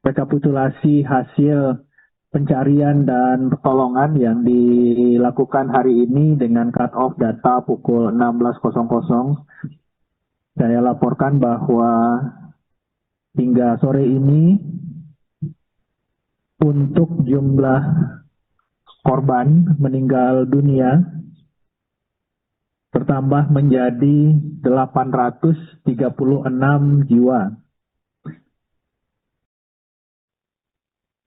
rekapitulasi hasil pencarian dan pertolongan yang dilakukan hari ini dengan cut-off data pukul 16.00. Saya laporkan bahwa hingga sore ini untuk jumlah korban meninggal dunia bertambah menjadi 836 jiwa.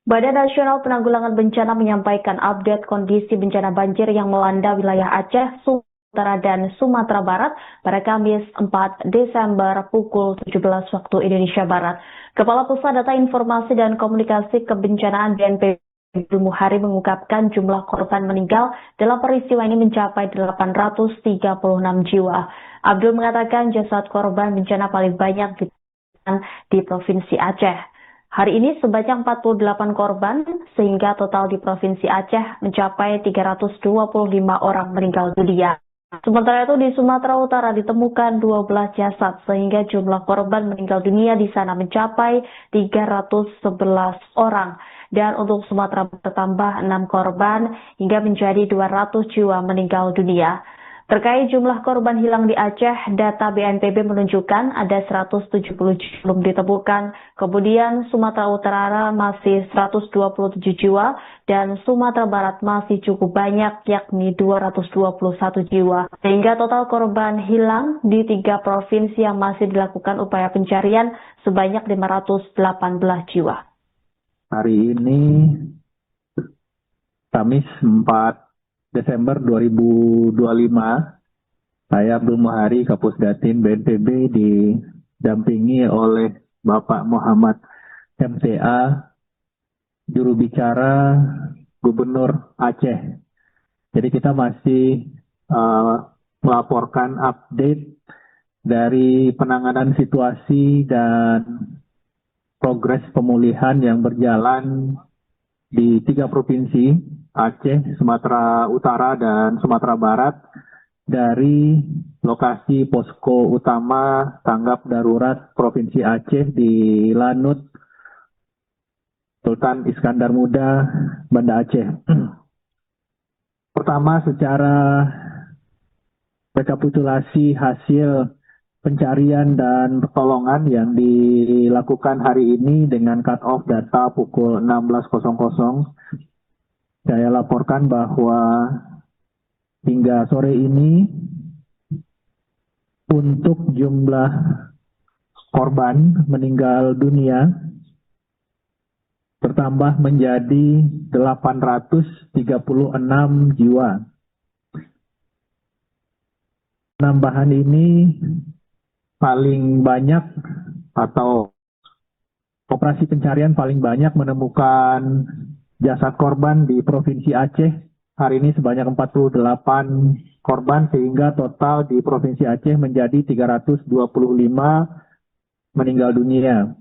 Badan Nasional Penanggulangan Bencana menyampaikan update kondisi bencana banjir yang melanda wilayah Aceh, Sumatera Utara, dan Sumatera Barat pada Kamis 4 Desember pukul 17 waktu Indonesia Barat. Kepala Pusat Data Informasi dan Komunikasi Kebencanaan BNPB Abdul Muhari mengungkapkan jumlah korban meninggal dalam peristiwa ini mencapai 836 jiwa. Abdul mengatakan jasad korban bencana paling banyak di Provinsi Aceh. Hari ini sebanyak 48 korban, sehingga total di Provinsi Aceh mencapai 325 orang meninggal dunia. Sementara itu di Sumatera Utara ditemukan 12 jasad, sehingga jumlah korban meninggal dunia di sana mencapai 311 orang. Dan untuk Sumatera bertambah 6 korban hingga menjadi 200 jiwa meninggal dunia. Terkait jumlah korban hilang di Aceh, data BNPB menunjukkan ada 170 belum ditemukan. Kemudian Sumatera Utara masih 127 jiwa dan Sumatera Barat masih cukup banyak, yakni 221 jiwa. Sehingga total korban hilang di 3 provinsi yang masih dilakukan upaya pencarian sebanyak 518 jiwa. Hari ini Kamis 4 Desember 2025, saya Abdul Muhari, Kapusdatin BNPB didampingi oleh Bapak Muhammad MCA, juru bicara Gubernur Aceh. Jadi kita masih melaporkan update dari penanganan situasi dan progres pemulihan yang berjalan di 3 provinsi, Aceh, Sumatera Utara, dan Sumatera Barat, dari lokasi posko utama tanggap darurat Provinsi Aceh di Lanut Sultan Iskandar Muda, Banda Aceh. Pertama, secara rekapitulasi hasil pencarian dan pertolongan yang dilakukan hari ini dengan cut-off data pukul 16.00. Saya laporkan bahwa hingga sore ini untuk jumlah korban meninggal dunia bertambah menjadi 836 jiwa. Penambahan ini paling banyak atau operasi pencarian paling banyak menemukan jasad korban di Provinsi Aceh. Hari ini sebanyak 48 korban, sehingga total di Provinsi Aceh menjadi 325 meninggal dunia.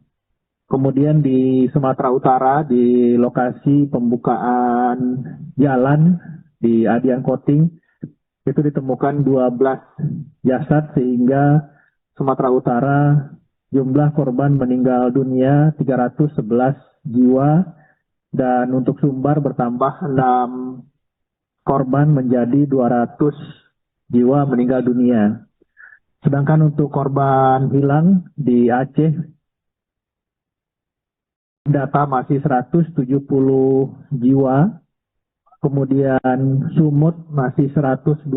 Kemudian di Sumatera Utara, di lokasi pembukaan jalan di Adian Koting, itu ditemukan 12 jasad, sehingga Sumatera Utara jumlah korban meninggal dunia 311 jiwa. Dan untuk Sumbar bertambah 6 korban menjadi 200 jiwa meninggal dunia. Sedangkan untuk korban hilang di Aceh, data masih 170 jiwa. Kemudian Sumut masih 127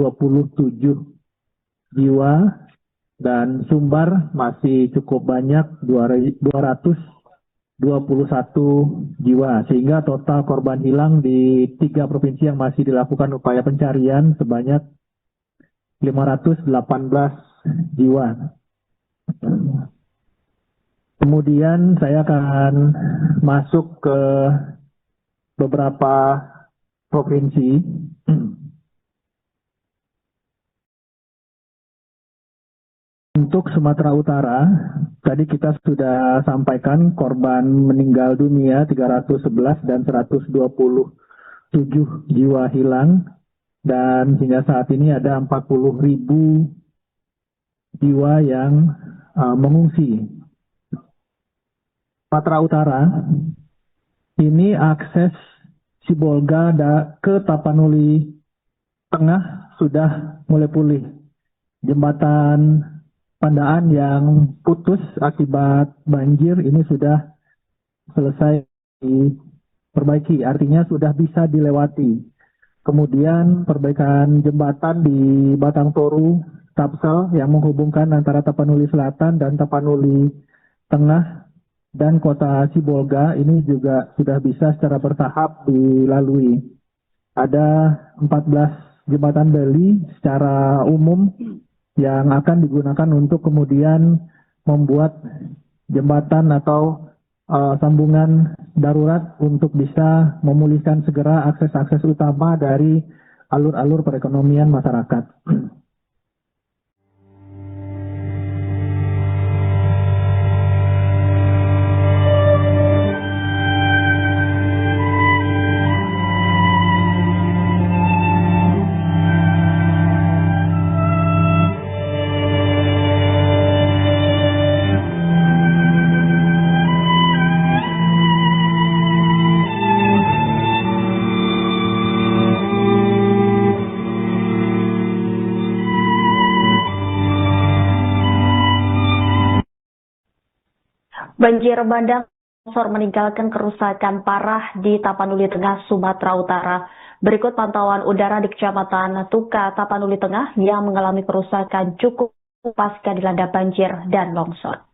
jiwa. Dan Sumbar masih cukup banyak, 221 jiwa, sehingga total korban hilang di 3 provinsi yang masih dilakukan upaya pencarian sebanyak 518 jiwa. Kemudian saya akan masuk ke beberapa provinsi. Untuk Sumatera Utara, tadi kita sudah sampaikan korban meninggal dunia 311 dan 127 jiwa hilang. Dan hingga saat ini ada 40.000 jiwa yang mengungsi. Sumatera Utara, ini akses Sibolga ke Tapanuli Tengah sudah mulai pulih. Jembatan Pandaan yang putus akibat banjir ini sudah selesai diperbaiki, artinya sudah bisa dilewati. Kemudian perbaikan jembatan di Batang Toru, Tapsel yang menghubungkan antara Tapanuli Selatan dan Tapanuli Tengah dan kota Sibolga ini juga sudah bisa secara bertahap dilalui. Ada 14 jembatan beli secara umum yang akan digunakan untuk kemudian membuat jembatan atau sambungan darurat untuk bisa memulihkan segera akses-akses utama dari alur-alur perekonomian masyarakat. Banjir bandang longsor meninggalkan kerusakan parah di Tapanuli Tengah, Sumatera Utara. Berikut pantauan udara di Kecamatan Tuka, Tapanuli Tengah yang mengalami kerusakan cukup pasca dilanda banjir dan longsor.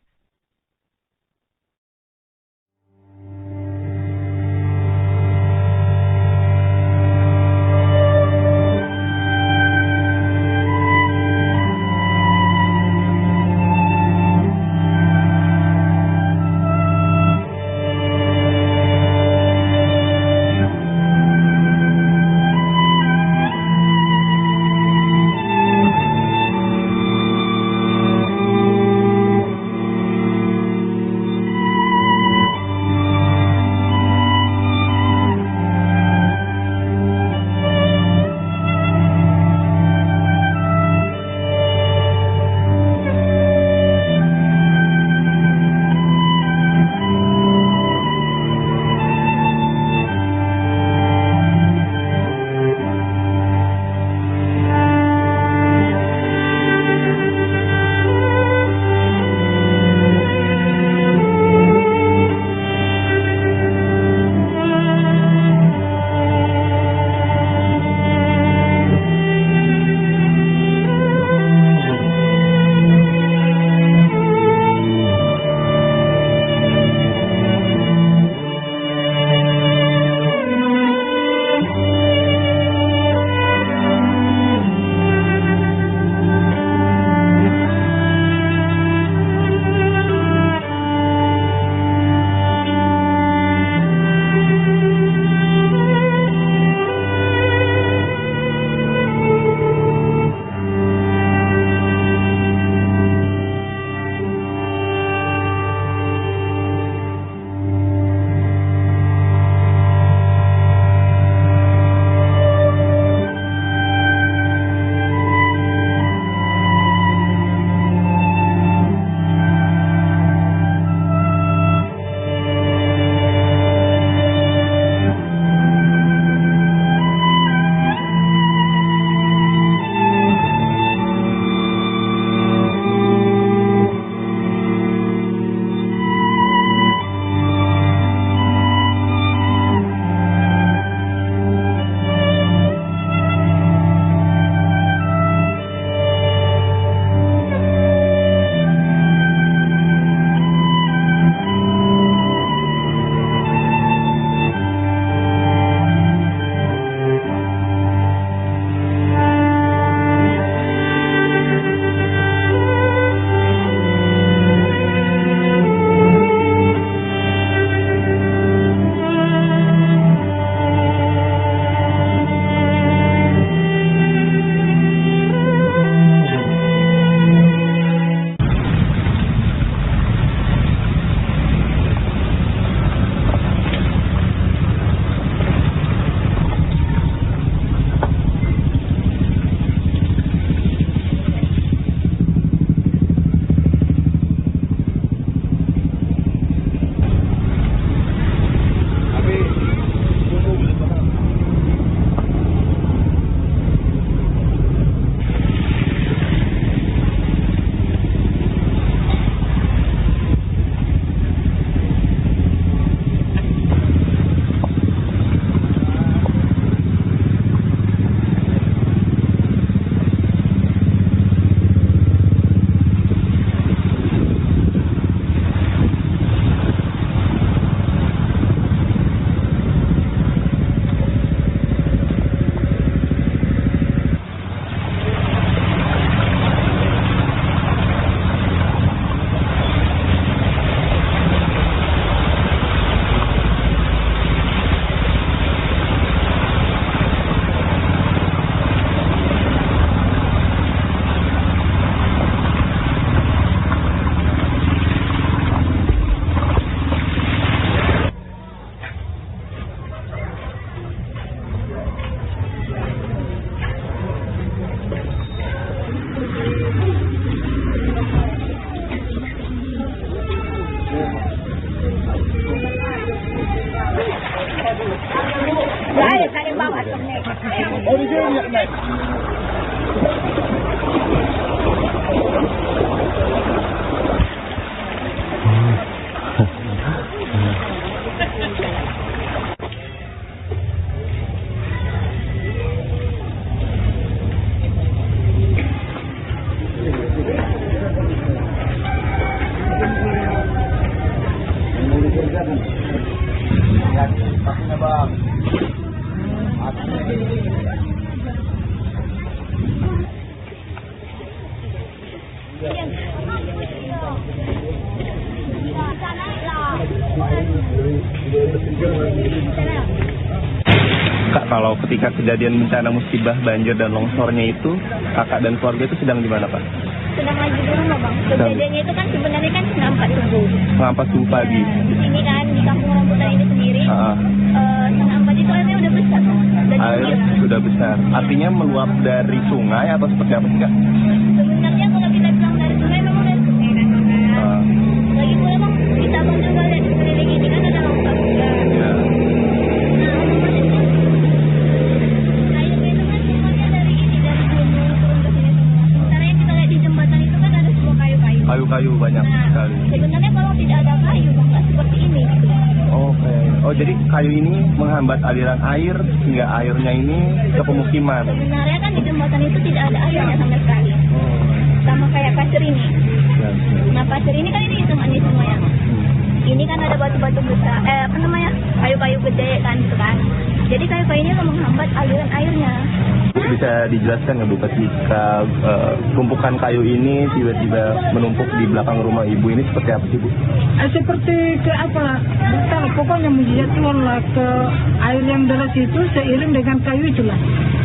Kak, kalau ketika kejadian bencana musibah banjir dan longsornya itu, kakak dan keluarga itu sedang di mana, Pak? Sedang lagi di rumah, Bang. Kejadiannya itu kan sebenarnya kan setengah 4 subuh. Setengah 4 subuh pagi. Di sini kan di kampung rambutan ini sendiri, setengah 4 itu airnya udah besar, Bang. Dan Air tinggi. sudah besar. Artinya meluap dari sungai atau seperti apa sih, Kak? Sebenarnya kalau kita bilang dari sungai memang dari sungai kan, Bang. Lagi pula Bang, kita Bang juga lihat di sekeliling ini kan ada longsoran juga. Ya. Airnya itu kan semuanya dari ini, dari gunung turun ke sini semua. Sementara yang kita lihat di jembatan itu kan ada semua kayu-kayu. Kayu-kayu banyak sekali. Sebenarnya kalau tidak ada kayu, Bang, nggak seperti ini. Oke. Oh, jadi kayu ini menghambat aliran air hingga airnya ini ke pemukiman. Sebenarnya kan di jembatan itu tidak ada airnya sama sekali. Sama kayak pasir ini. Ya. Nah pasir ini kan ini hitungannya semua ya. Ini kan ada batu-batu besar, apa namanya, kayu-kayu gede kan gitu kan. Jadi kayu-kayu ini menghambat aliran airnya. Bisa dijelaskan nggak, Bu, ketika tumpukan kayu ini tiba-tiba menumpuk di belakang rumah Ibu ini seperti apa sih, Bu? Seperti ke apa? Bukan, pokoknya menjatuhkan lah ke air yang deras itu seiring dengan kayu itulah.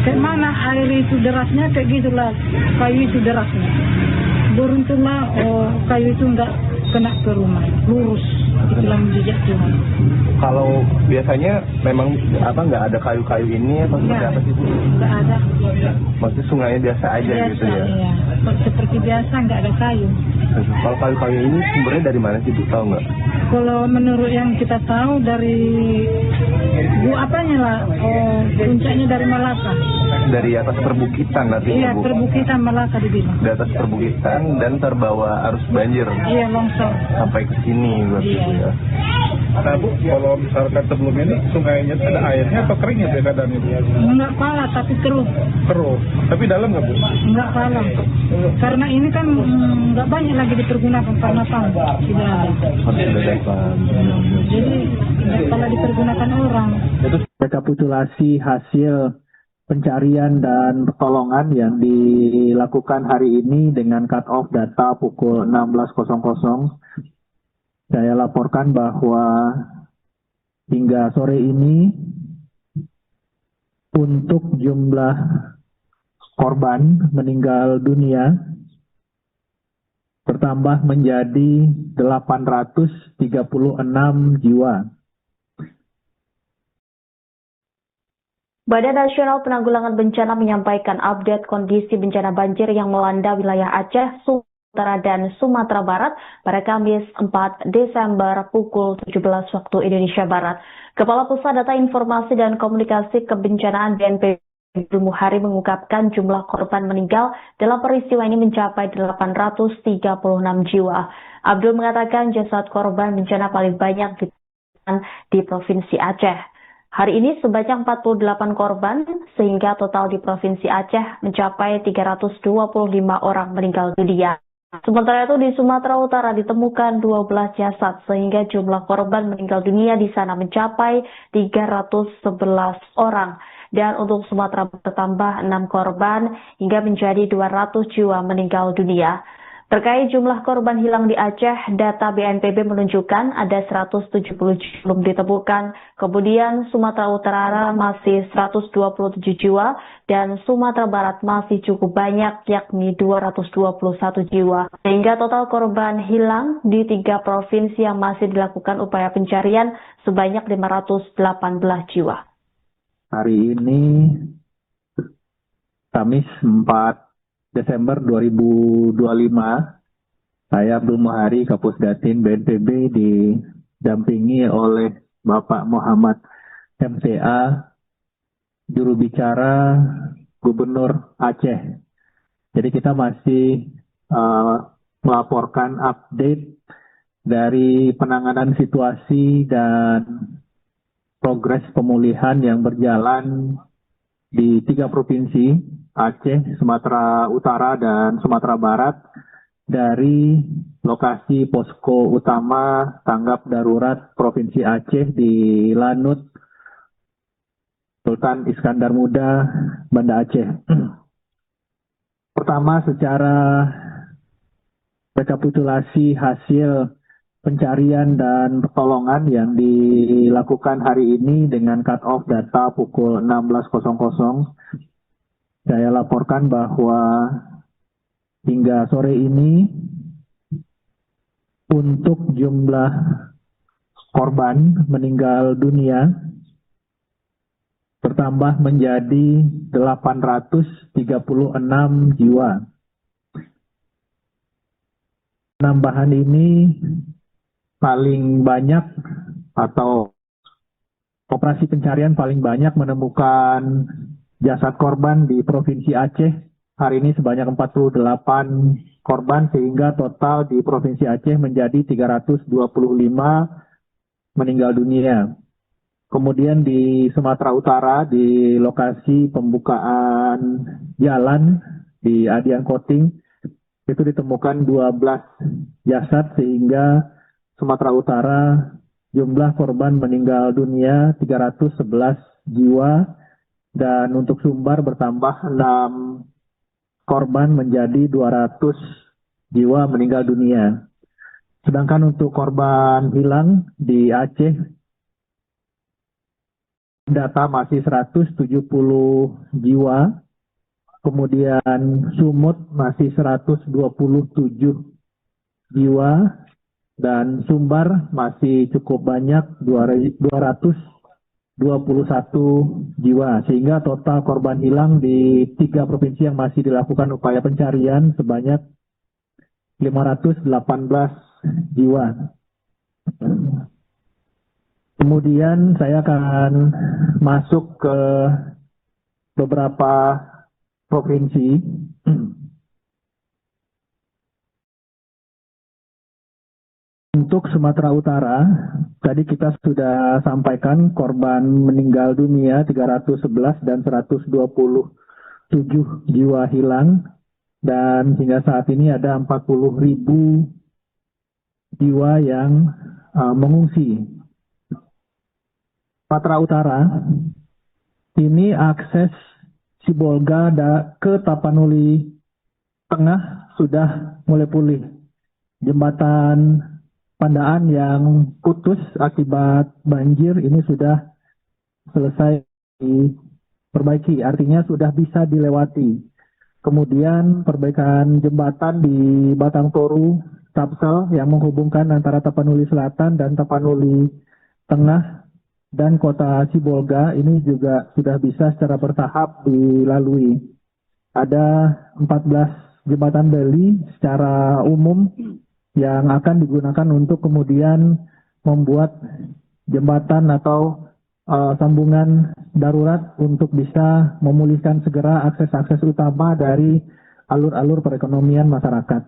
Kayak mana air itu derasnya, kayak gitulah kayu itu derasnya. Beruntunglah kayu itu enggak kena ke rumah, lurus. Itulah menjejak Tuhan. Kalau biasanya memang nggak ada kayu-kayu ini atau seperti apa sih, Bu? Enggak ada. Maksudnya sungainya biasa aja Biasa, gitu ya? iya. Seperti biasa enggak ada kayu. Kalau kayu-kayu ini sumbernya dari mana sih, Bu? Tahu nggak? Kalau menurut yang kita tahu dari apanya lah, puncaknya dari Malaka. Dari atas perbukitan artinya, Iya, Bu? perbukitan Malaka dibilang. Di atas perbukitan dan terbawa arus banjir Iya, longsor. sampai ke sini berarti, Iya. Bu, ya? Nah Bu, kalau misalkan sebelum ini sungainya ada airnya atau keringnya ya keadaannya Bu? Enggak kalah tapi keruh. Keruh, tapi dalam nggak Bu? Enggak kalah. Karena ini kan enggak banyak lagi dipergunakan karena tahun tidak ada. Sudah dapat. Jadi enggak kalah dipergunakan orang. Rekapitulasi hasil pencarian dan pertolongan yang dilakukan hari ini dengan cut-off data pukul 16.00. Saya laporkan bahwa hingga sore ini untuk jumlah korban meninggal dunia bertambah menjadi 836 jiwa. Badan Nasional Penanggulangan Bencana menyampaikan update kondisi bencana banjir yang melanda wilayah Aceh, Sumatera, dan Sumatera Barat pada Kamis 4 Desember pukul 17 waktu Indonesia Barat. Kepala Pusat Data Informasi dan Komunikasi Kebencanaan BNPB Abdul Muhari mengungkapkan jumlah korban meninggal dalam peristiwa ini mencapai 836 jiwa. Abdul mengatakan jasad korban bencana paling banyak ditemukan di Provinsi Aceh. Hari ini sebanyak 48 korban, sehingga total di Provinsi Aceh mencapai 325 orang meninggal dunia. Sementara itu di Sumatera Utara ditemukan 12 jasad, sehingga jumlah korban meninggal dunia di sana mencapai 311 orang. Dan untuk Sumatera bertambah 6 korban hingga menjadi 200 jiwa meninggal dunia. Terkait jumlah korban hilang di Aceh, data BNPB menunjukkan ada 170 belum ditemukan. Kemudian Sumatera Utara masih 127 jiwa dan Sumatera Barat masih cukup banyak, yakni 221 jiwa. Sehingga total korban hilang di 3 provinsi yang masih dilakukan upaya pencarian sebanyak 518 jiwa. Hari ini Kamis 4 Desember 2025, saya Abdul Muhari, Kapusdatin BNPB didampingi oleh Bapak Muhammad MTA, juru bicara Gubernur Aceh. Jadi kita masih melaporkan update dari penanganan situasi dan progres pemulihan yang berjalan di 3 provinsi, Aceh, Sumatera Utara, dan Sumatera Barat, dari lokasi posko utama tanggap darurat Provinsi Aceh di Lanut, Sultan Iskandar Muda, Banda Aceh. Pertama, secara rekapitulasi hasil pencarian dan pertolongan yang dilakukan hari ini dengan cut-off data pukul 16.00, saya laporkan bahwa hingga sore ini untuk jumlah korban meninggal dunia bertambah menjadi 836 jiwa. Penambahan ini paling banyak atau operasi pencarian paling banyak menemukan jasad korban di Provinsi Aceh. Hari ini sebanyak 48 korban sehingga total di Provinsi Aceh menjadi 325 meninggal dunia. Kemudian di Sumatera Utara di lokasi pembukaan jalan di Adian Koting itu ditemukan 12 jasad sehingga Sumatera Utara jumlah korban meninggal dunia 311 jiwa dan untuk Sumbar bertambah 6 korban menjadi 200 jiwa meninggal dunia. Sedangkan untuk korban hilang di Aceh data masih 170 jiwa, kemudian Sumut masih 127 jiwa, dan Sumbar masih cukup banyak 221 jiwa, sehingga total korban hilang di 3 provinsi yang masih dilakukan upaya pencarian sebanyak 518 jiwa. Kemudian saya akan masuk ke beberapa provinsi. Untuk Sumatera Utara, tadi kita sudah sampaikan korban meninggal dunia 311 dan 127 jiwa hilang. Dan hingga saat ini ada 40.000 jiwa yang mengungsi. Sumatera Utara, ini akses Sibolga ke Tapanuli Tengah sudah mulai pulih. Jembatan Pandaan yang putus akibat banjir ini sudah selesai diperbaiki, artinya sudah bisa dilewati. Kemudian perbaikan jembatan di Batang Toru, Tapsel yang menghubungkan antara Tapanuli Selatan dan Tapanuli Tengah dan kota Sibolga ini juga sudah bisa secara bertahap dilalui. Ada 14 jembatan beli secara umum yang akan digunakan untuk kemudian membuat jembatan atau sambungan darurat untuk bisa memulihkan segera akses-akses utama dari alur-alur perekonomian masyarakat.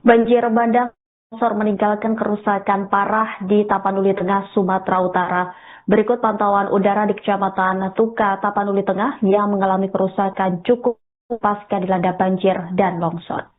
Banjir bandang longsor meninggalkan kerusakan parah di Tapanuli Tengah, Sumatera Utara. Berikut pantauan udara di Kecamatan Tuka, Tapanuli Tengah yang mengalami kerusakan cukup pasca dilanda banjir dan longsor.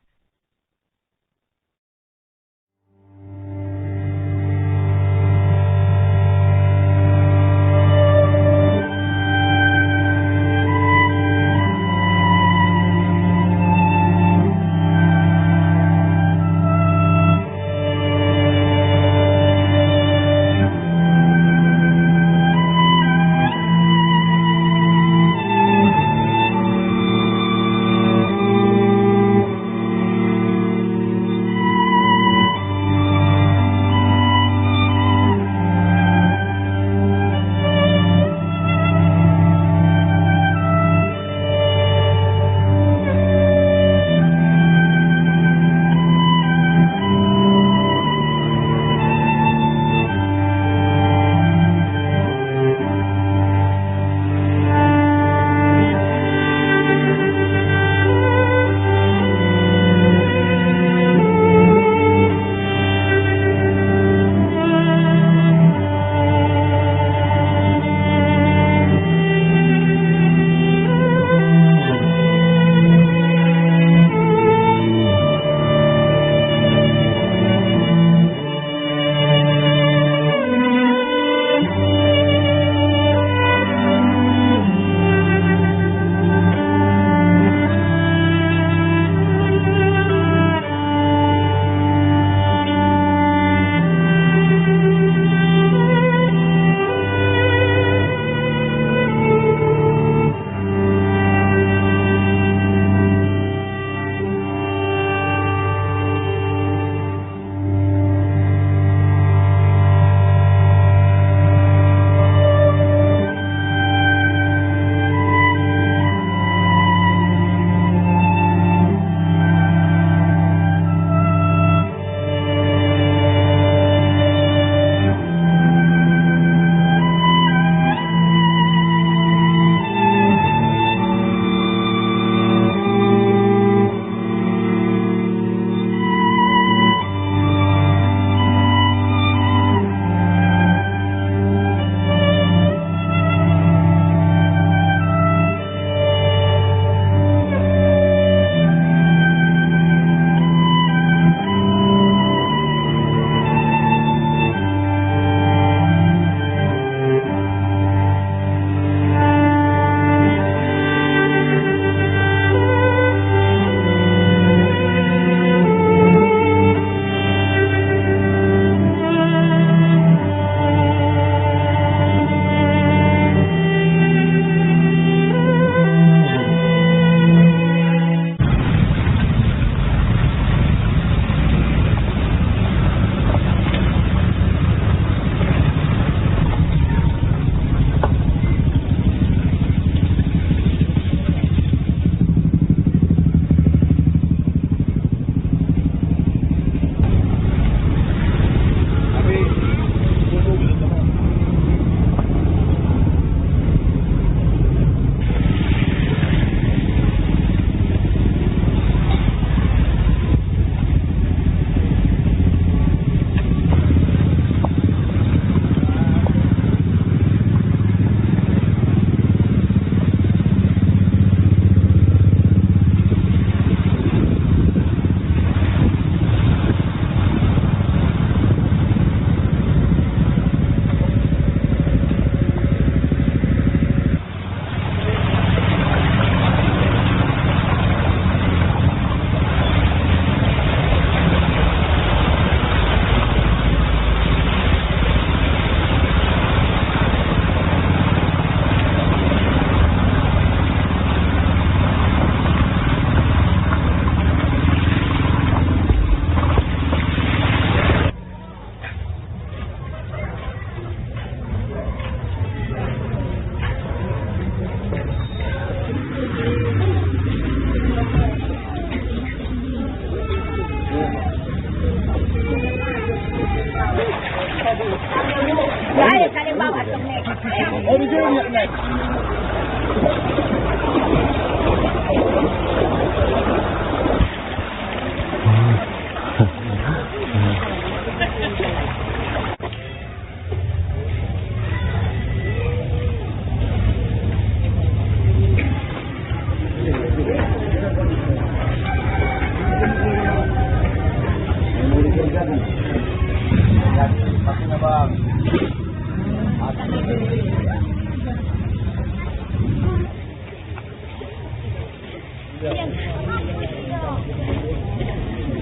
Iya.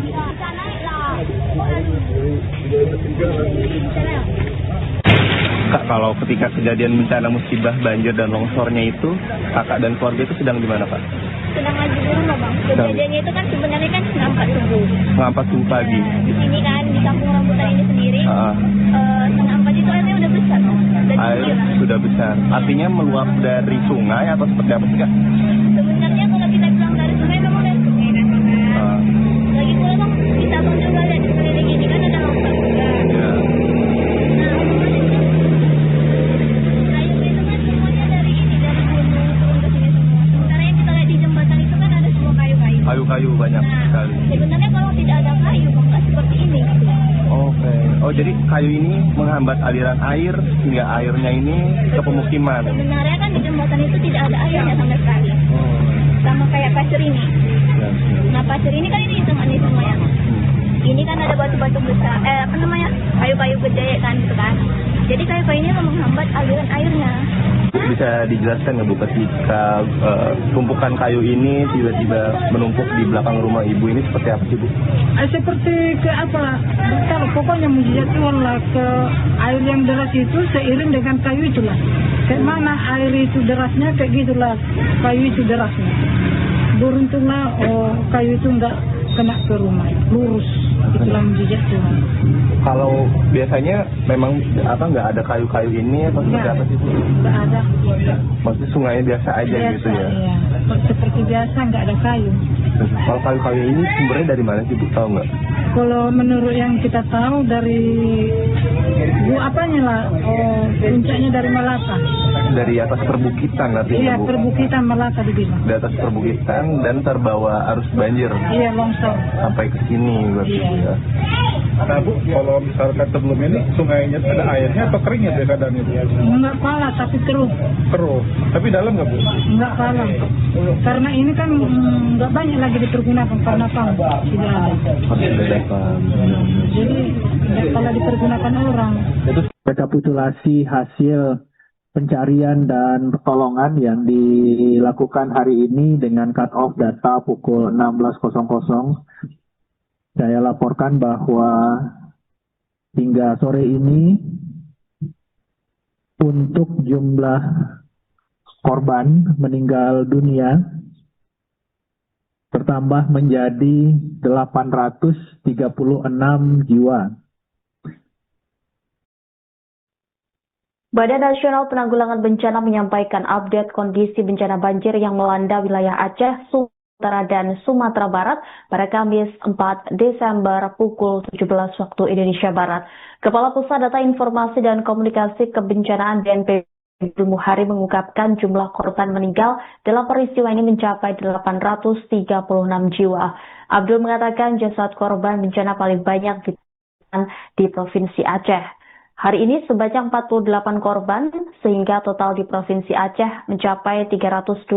Bisa naik lah. Kak, kalau ketika kejadian bencana musibah banjir dan longsornya itu, kakak dan keluarga itu sedang di mana, Pak? Sedang lagi di rumah, Bang. Kejadiannya itu kan sebenarnya kan setengah 4 subuh. Setengah 4 subuh pagi. Di sini kan di kampung rambutan ini sendiri. Setengah 4 itu airnya udah besar, Bang. Dan Air tinggi lah. sudah besar. Artinya meluap dari sungai atau seperti apa sih, Kak? Sebenarnya kalau kita bilang dari sungai memang dari sungai kan, Bang. Ah, Lagi pula Bang, kita pun juga lihat di sekeliling ini kan ada longsoran juga. ya. Nah, air itu kan semuanya dari ini, dari gunung turun ke sini semua. Sementara yang kita lihat di jembatan itu kan ada semua kayu-kayu. Kayu-kayu banyak Nah, sekali. sebenarnya kalau tidak ada kayu, Bang, nggak seperti ini. Oke. Oh, jadi kayu ini menghambat aliran air hingga airnya ini ke pemukiman. Sebenarnya kan di jembatan itu tidak ada airnya sama sekali. Oh, Sama kayak pasir ini. ya. Nah, pasir ini kan ini hitam ini semua ya. Ini kan ada batu-batu besar, kayu-kayu gede kan gitu kan. Jadi kayu-kayu ini menghambat aliran airnya. Bisa dijelaskan nggak, Bu, ketika tumpukan kayu ini tiba-tiba menumpuk di belakang rumah Ibu ini seperti apa sih, Bu? Seperti ke apa? Bentar, pokoknya menjatuhkan lah ke air yang deras itu seiring dengan kayu itulah. Kayak mana air itu derasnya kayak gitulah kayu itu derasnya. Beruntunglah kayu itu enggak kena ke rumah, lurus. Itulah menjatuhkan. Kalau biasanya memang nggak ada kayu-kayu ini atau seperti apa sih, Bu? Enggak ada. Maksudnya sungainya biasa aja gitu ya? Iya. Seperti biasa enggak ada kayu. Kalau kayu-kayu ini sumbernya dari mana sih, Bu? Tahu nggak? Kalau menurut yang kita tahu dari puncaknya dari Malaka. Dari atas perbukitan artinya, Iya, Bu? perbukitan Malaka dibilang. Di atas perbukitan dan terbawa arus banjir Iya, longsor. sampai ke sini berarti Iya. ya. Nah Bu, kalau misalkan sebelum ini sungainya ada airnya atau keringnya ya keadaan itu? Enggak pala tapi terus Keruh. Tapi dalam nggak Bu? enggak pala. Karena ini kan enggak banyak lagi dipergunakan karena pam tidak ada. Masih ada dapat. Jadi enggak pala dipergunakan orang. Itu Rekapitulasi hasil pencarian dan pertolongan yang dilakukan hari ini dengan cut-off data pukul 16.00. Saya laporkan bahwa hingga sore ini untuk jumlah korban meninggal dunia bertambah menjadi 836 jiwa. Badan Nasional Penanggulangan Bencana menyampaikan update kondisi bencana banjir yang melanda wilayah Aceh, Sumatera, dan Sumatera Barat pada Kamis 4 Desember pukul 17 waktu Indonesia Barat. Kepala Pusat Data Informasi dan Komunikasi Kebencanaan BNPB Abdul Muhari mengungkapkan jumlah korban meninggal dalam peristiwa ini mencapai 836 jiwa. Abdul mengatakan jasad korban bencana paling banyak di Provinsi Aceh. Hari ini sebanyak 48 korban, sehingga total di Provinsi Aceh mencapai 325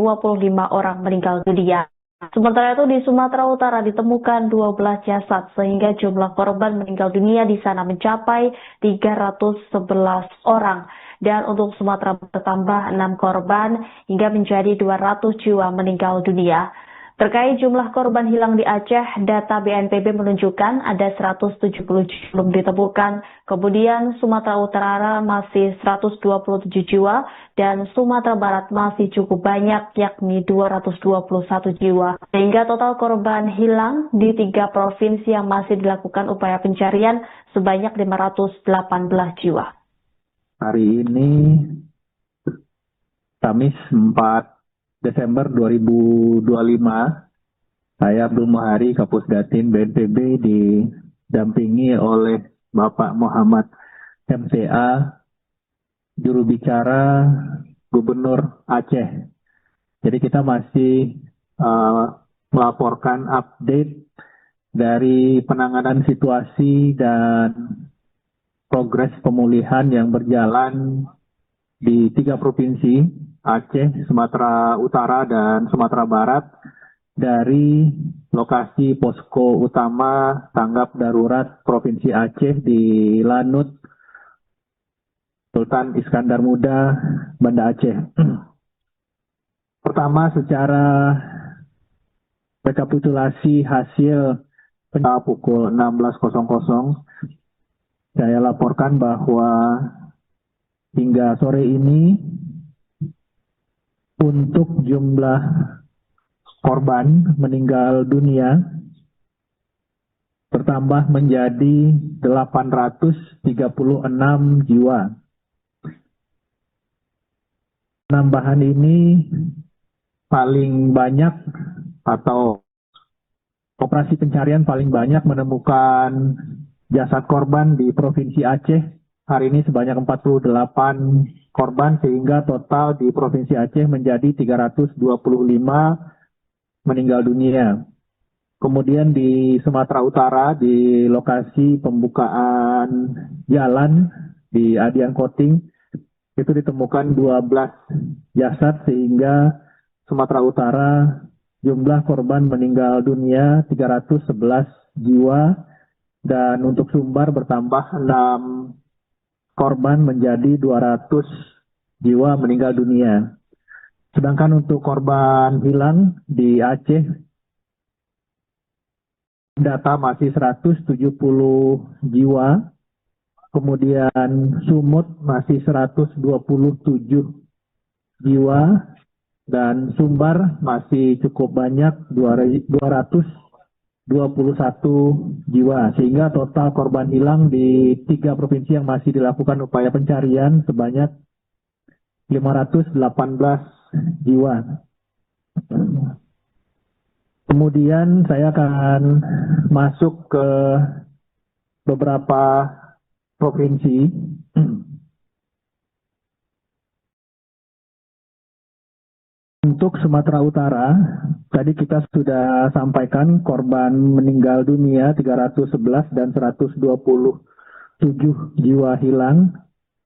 orang meninggal dunia. Sementara itu di Sumatera Utara ditemukan 12 jasad, sehingga jumlah korban meninggal dunia di sana mencapai 311 orang. Dan untuk Sumatera bertambah 6 korban hingga menjadi 200 jiwa meninggal dunia. Terkait jumlah korban hilang di Aceh, data BNPB menunjukkan ada 170 belum ditemukan. Kemudian Sumatera Utara masih 127 jiwa dan Sumatera Barat masih cukup banyak yakni 221 jiwa. Sehingga total korban hilang di 3 provinsi yang masih dilakukan upaya pencarian sebanyak 518 jiwa. Hari ini Kamis 4 Desember 2025, saya Abdul Muhari, Kapusdatin BNPB didampingi oleh Bapak Muhammad MCA, juru bicara Gubernur Aceh. Jadi kita masih melaporkan update dari penanganan situasi dan progres pemulihan yang berjalan di 3 provinsi, Aceh, Sumatera Utara, dan Sumatera Barat, dari lokasi posko utama tanggap darurat Provinsi Aceh di Lanut, Sultan Iskandar Muda, Banda Aceh. Pertama, secara rekapitulasi hasil pukul 16.00 saya laporkan bahwa hingga sore ini untuk jumlah korban meninggal dunia bertambah menjadi 836 jiwa. Penambahan ini paling banyak atau operasi pencarian paling banyak menemukan jasad korban di Provinsi Aceh. Hari ini sebanyak 48 korban sehingga total di Provinsi Aceh menjadi 325 meninggal dunia. Kemudian di Sumatera Utara di lokasi pembukaan jalan di Adian Koting itu ditemukan 12 jasad sehingga Sumatera Utara jumlah korban meninggal dunia 311 jiwa dan untuk Sumbar bertambah 6 korban menjadi 200 jiwa meninggal dunia. Sedangkan untuk korban hilang di Aceh data masih 170 jiwa, kemudian Sumut masih 127 jiwa, dan Sumbar masih cukup banyak 221 jiwa, sehingga total korban hilang di 3 provinsi yang masih dilakukan upaya pencarian sebanyak 518 jiwa. Kemudian saya akan masuk ke beberapa provinsi. Untuk Sumatera Utara, tadi kita sudah sampaikan korban meninggal dunia 311 dan 127 jiwa hilang.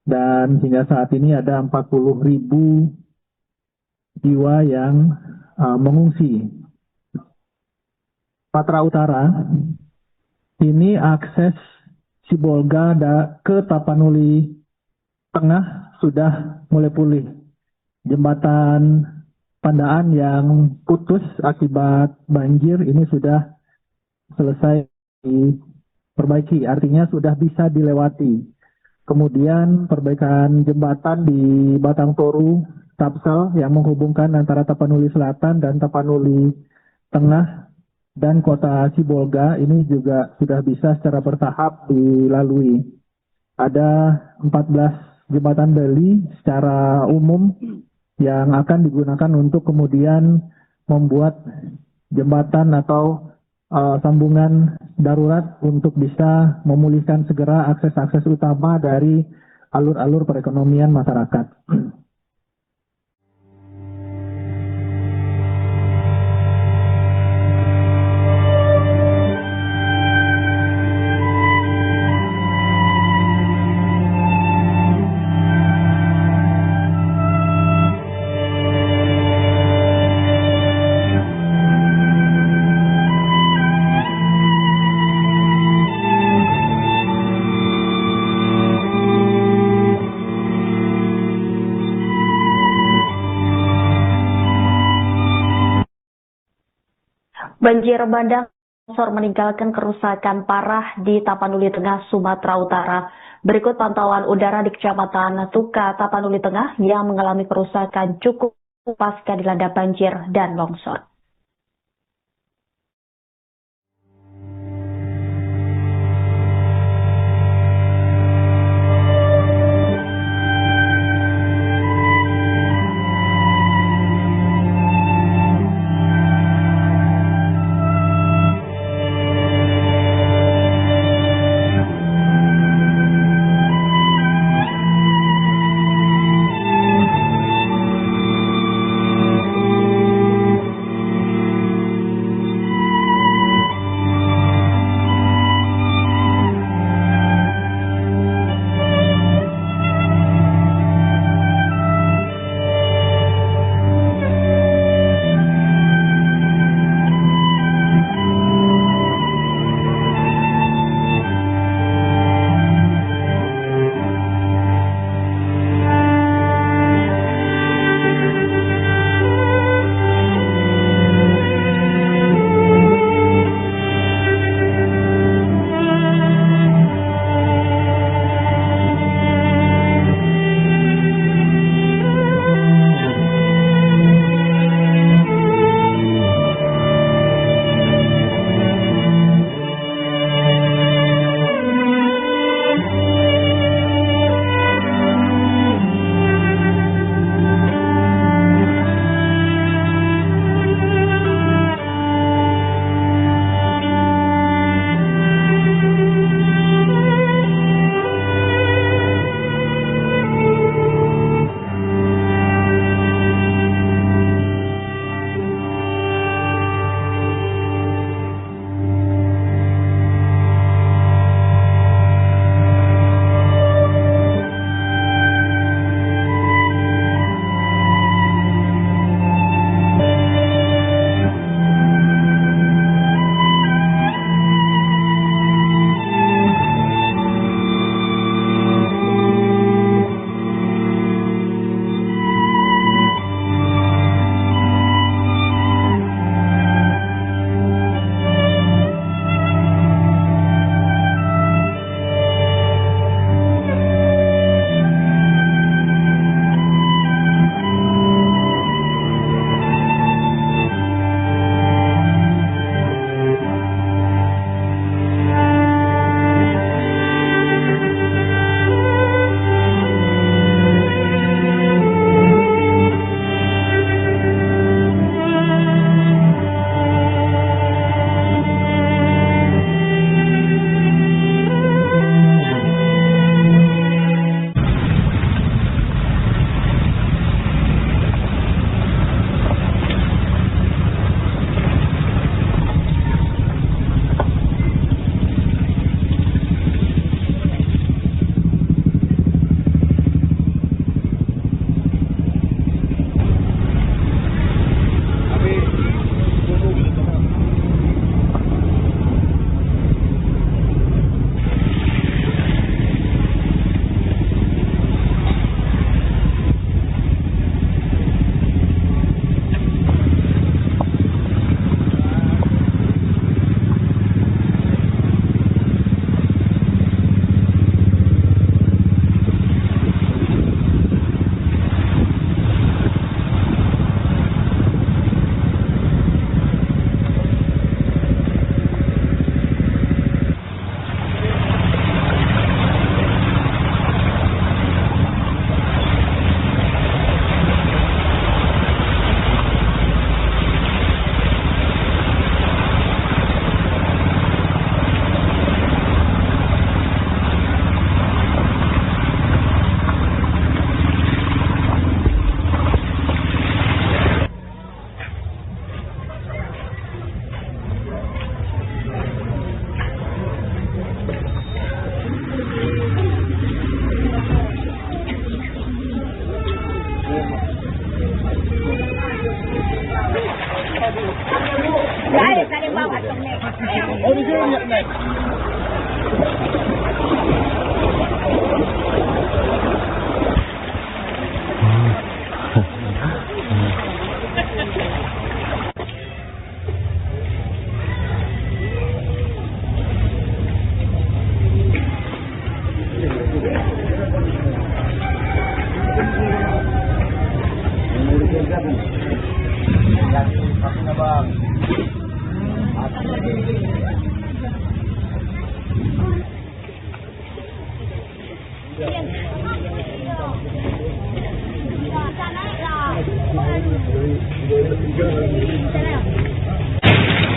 Dan hingga saat ini ada 40.000 jiwa yang mengungsi. Sumatera Utara, ini akses Sibolga ke Tapanuli Tengah sudah mulai pulih. Jembatan Pandaan yang putus akibat banjir ini sudah selesai diperbaiki, artinya sudah bisa dilewati. Kemudian perbaikan jembatan di Batang Toru, Tapsel yang menghubungkan antara Tapanuli Selatan dan Tapanuli Tengah dan kota Sibolga ini juga sudah bisa secara bertahap dilalui. Ada 14 jembatan beli secara umum yang akan digunakan untuk kemudian membuat jembatan atau sambungan darurat untuk bisa memulihkan segera akses-akses utama dari alur-alur perekonomian masyarakat. Banjir bandang longsor meninggalkan kerusakan parah di Tapanuli Tengah, Sumatera Utara. Berikut pantauan udara di Kecamatan Tuka, Tapanuli Tengah yang mengalami kerusakan cukup pasca dilanda banjir dan longsor. Naik, kali bawah. Oh, di sini naik.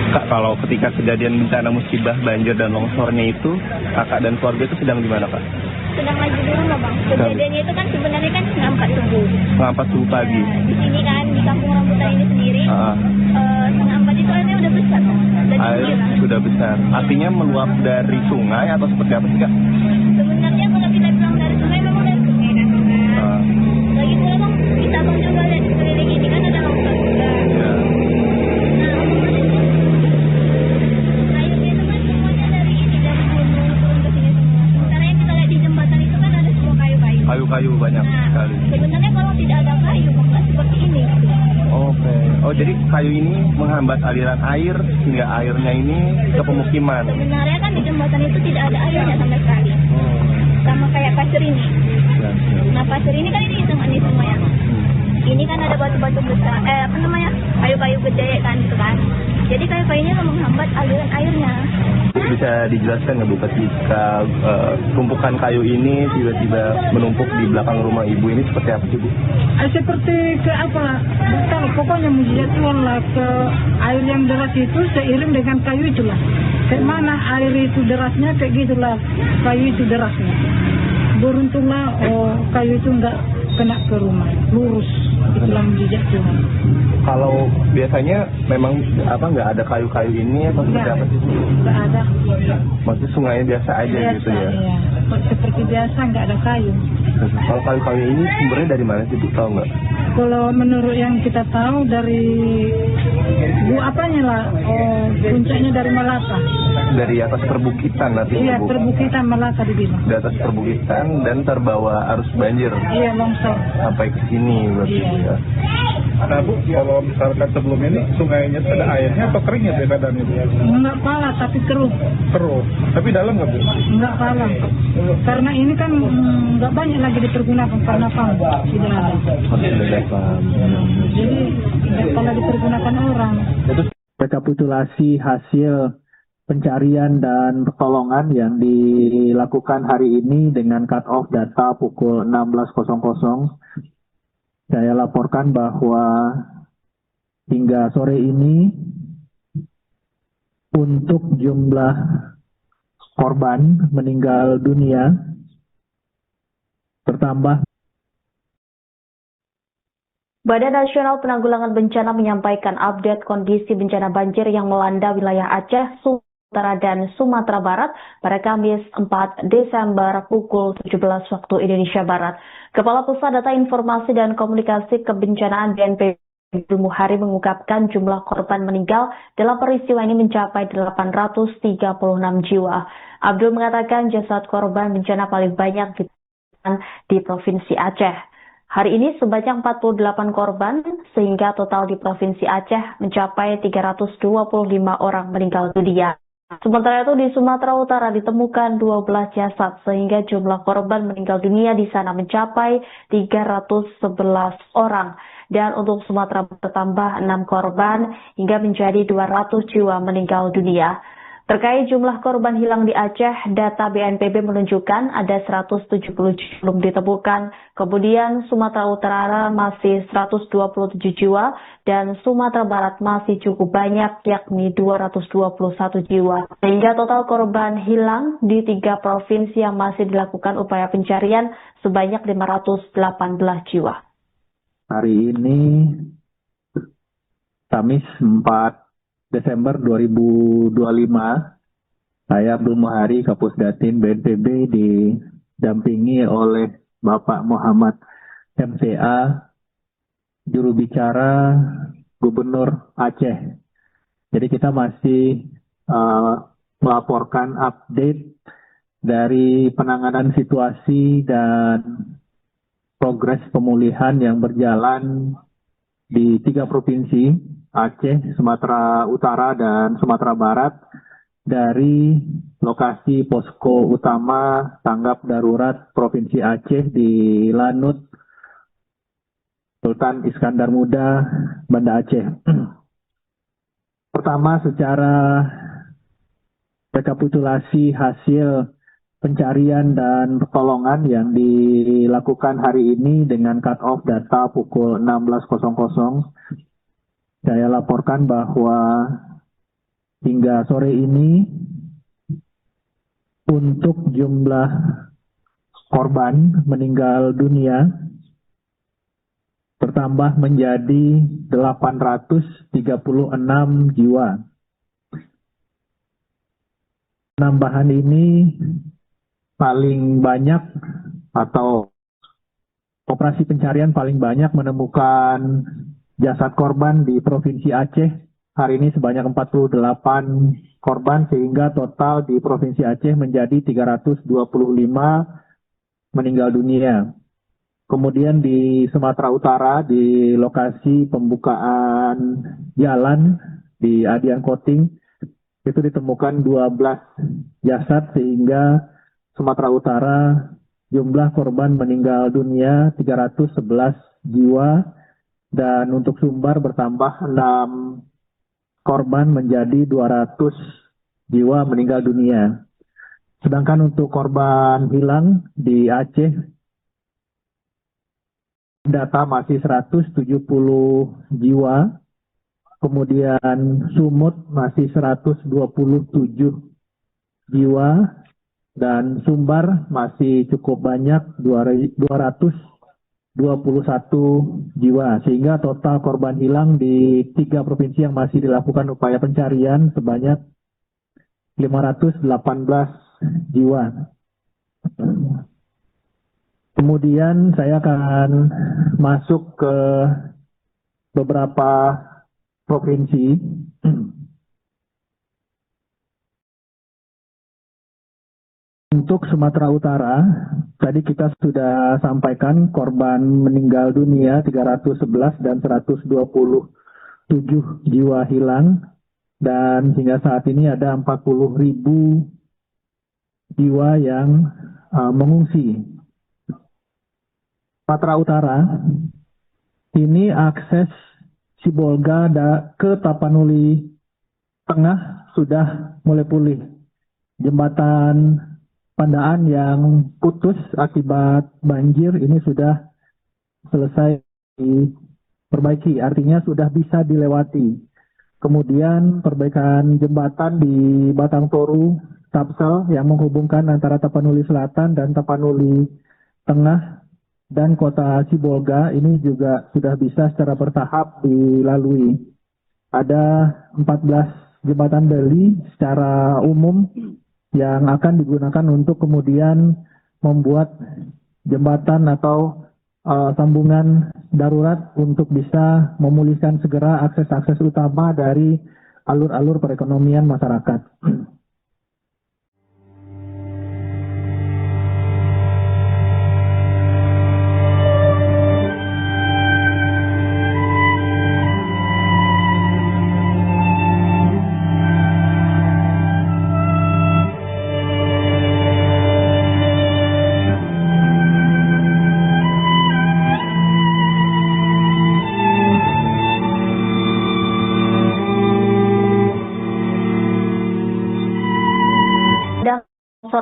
Kak, kalau ketika kejadian bencana musibah banjir dan longsornya itu, kakak dan keluarga itu sedang di mana, Kak? Sedang lagi di rumah, Bang. Kejadiannya itu kan sebenarnya kan setengah 4 subuh. Setengah 4 subuh pagi. Di sini kan di kampung rambutan ini sendiri, setengah 4 itu airnya udah besar, Bang. Dan Air tinggi lah. sudah besar. Artinya meluap dari sungai atau seperti apa sih, Kak? Sebenarnya kalau kita bilang dari sungai memang dari sungai kan. Lagi pula, Bang, kita Bang coba lihat di sekeliling ini kan ada longsor juga. Ya. Airnya itu kan semuanya dari ini, dari gunung turun ke sini semua. Sementara yang kita lihat di jembatan itu kan ada semua kayu-kayu. Kayu-kayu banyak Nah, sekali. sebenarnya kalau tidak ada kayu, Bang, nggak seperti ini. Oke. Oh, jadi kayu ini menghambat aliran air hingga airnya ini ke pemukiman. Sebenarnya kan di jembatan itu tidak ada airnya sama sekali. Sama kayak pasir ini. Ya, ya. Nah, pasir ini kan ini semua ya. Ini kan ada batu-batu besar, kayu-kayu gede kan gitu kan. Jadi kayu-kayunya menghambat aliran airnya. Bisa dijelaskan nggak, Bu, ketika tumpukan kayu ini tiba-tiba menumpuk di belakang rumah Ibu ini seperti apa sih, Bu? Seperti ke apa? Bukan, pokoknya menjatuhan lah ke air yang deras itu seiring dengan kayu itulah. Kayak mana air itu derasnya kayak gitulah kayu itu derasnya. Beruntunglah kayu itu enggak kena ke rumah, lurus itulah menjejak Tuhan. Kalau biasanya memang nggak ada kayu-kayu ini atau seperti apa sih? Enggak ada. Maksudnya sungainya biasa aja gitu ya? Iya. Seperti biasa enggak ada kayu. Kalau kayu-kayu ini sumbernya dari mana sih, Bu? Tahu nggak? Kalau menurut yang kita tahu dari puncaknya dari Malaka. Dari atas perbukitan artinya, Iya, Bu? perbukitan Malaka dibilang. Di atas perbukitan dan terbawa arus banjir Iya, longsor. sampai ke sini berarti. Iya. Ya. Nah, Bu, kalau misalkan sebelum ini sungainya itu ada airnya atau keringnya ya keadaan itu? Enggak pala tapi keruh. Keruh. Tapi dalam nggak, Bu? Enggak pala. Karena ini kan enggak banyak lagi dipergunakan karena pam tidak ada. Jadi enggak pala dipergunakan orang. Rekapitulasi hasil pencarian dan pertolongan yang dilakukan hari ini dengan cut-off data pukul 16.00. Saya laporkan bahwa hingga sore ini untuk jumlah korban meninggal dunia bertambah. Badan Nasional Penanggulangan Bencana menyampaikan update kondisi bencana banjir yang melanda wilayah Aceh, Sumatera, dan Sumatera Barat pada Kamis 4 Desember pukul 17 waktu Indonesia Barat. Kepala Pusat Data Informasi dan Komunikasi Kebencanaan BNPB Abdul Muhari mengungkapkan jumlah korban meninggal dalam peristiwa ini mencapai 836 jiwa. Abdul mengatakan jasad korban bencana paling banyak di Provinsi Aceh. Hari ini sebanyak 48 korban, sehingga total di Provinsi Aceh mencapai 325 orang meninggal dunia. Sementara itu di Sumatera Utara ditemukan 12 jasad, sehingga jumlah korban meninggal dunia di sana mencapai 311 orang. Dan untuk Sumatera bertambah 6 korban hingga menjadi 200 jiwa meninggal dunia. Terkait jumlah korban hilang di Aceh, data BNPB menunjukkan ada 170 belum ditemukan. Kemudian Sumatera Utara masih 127 jiwa dan Sumatera Barat masih cukup banyak, yakni 221 jiwa. Sehingga total korban hilang di 3 provinsi yang masih dilakukan upaya pencarian sebanyak 518 jiwa. Hari ini Kamis 4 Desember 2025, saya Abdul Muhari, Kapusdatin BNPB didampingi oleh Bapak Muhammad MCA, juru bicara Gubernur Aceh, Jadi kita masih melaporkan update dari penanganan situasi dan progres pemulihan yang berjalan di 3 provinsi, Aceh, Sumatera Utara, dan Sumatera Barat, dari lokasi posko utama tanggap darurat Provinsi Aceh di Lanut Sultan Iskandar Muda, Banda Aceh. Pertama, secara rekapitulasi hasil pencarian dan pertolongan yang dilakukan hari ini dengan cut-off data pukul 16.00, saya laporkan bahwa hingga sore ini untuk jumlah korban meninggal dunia bertambah menjadi 836 jiwa. Penambahan ini paling banyak atau operasi pencarian paling banyak menemukan jasad korban di Provinsi Aceh. Hari ini sebanyak 48 korban sehingga total di Provinsi Aceh menjadi 325 meninggal dunia. Kemudian di Sumatera Utara di lokasi pembukaan jalan di Adian Koting itu ditemukan 12 jasad sehingga Sumatera Utara jumlah korban meninggal dunia 311 jiwa dan untuk Sumbar bertambah 6 korban menjadi 200 jiwa meninggal dunia. Sedangkan untuk korban hilang di Aceh data masih 170 jiwa, kemudian Sumut masih 127 jiwa, dan Sumbar masih cukup banyak 221 jiwa, sehingga total korban hilang di 3 provinsi yang masih dilakukan upaya pencarian sebanyak 518 jiwa. Kemudian saya akan masuk ke beberapa provinsi. Untuk Sumatera Utara, tadi kita sudah sampaikan korban meninggal dunia 311 dan 127 jiwa hilang. Dan hingga saat ini ada 40.000 jiwa yang mengungsi. Sumatera Utara, ini akses Sibolga ke Tapanuli Tengah sudah mulai pulih. Jembatan Pandaan yang putus akibat banjir ini sudah selesai diperbaiki, artinya sudah bisa dilewati. Kemudian perbaikan jembatan di Batang Toru, Tapsel yang menghubungkan antara Tapanuli Selatan dan Tapanuli Tengah dan kota Sibolga ini juga sudah bisa secara bertahap dilalui. Ada 14 jembatan beli secara umum yang akan digunakan untuk kemudian membuat jembatan atau sambungan darurat untuk bisa memulihkan segera akses-akses utama dari alur-alur perekonomian masyarakat.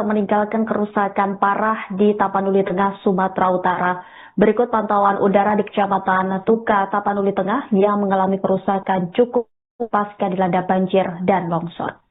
Meninggalkan kerusakan parah di Tapanuli Tengah, Sumatera Utara. Berikut pantauan udara di Kecamatan Tuka, Tapanuli Tengah yang mengalami kerusakan cukup pasca dilanda banjir dan longsor.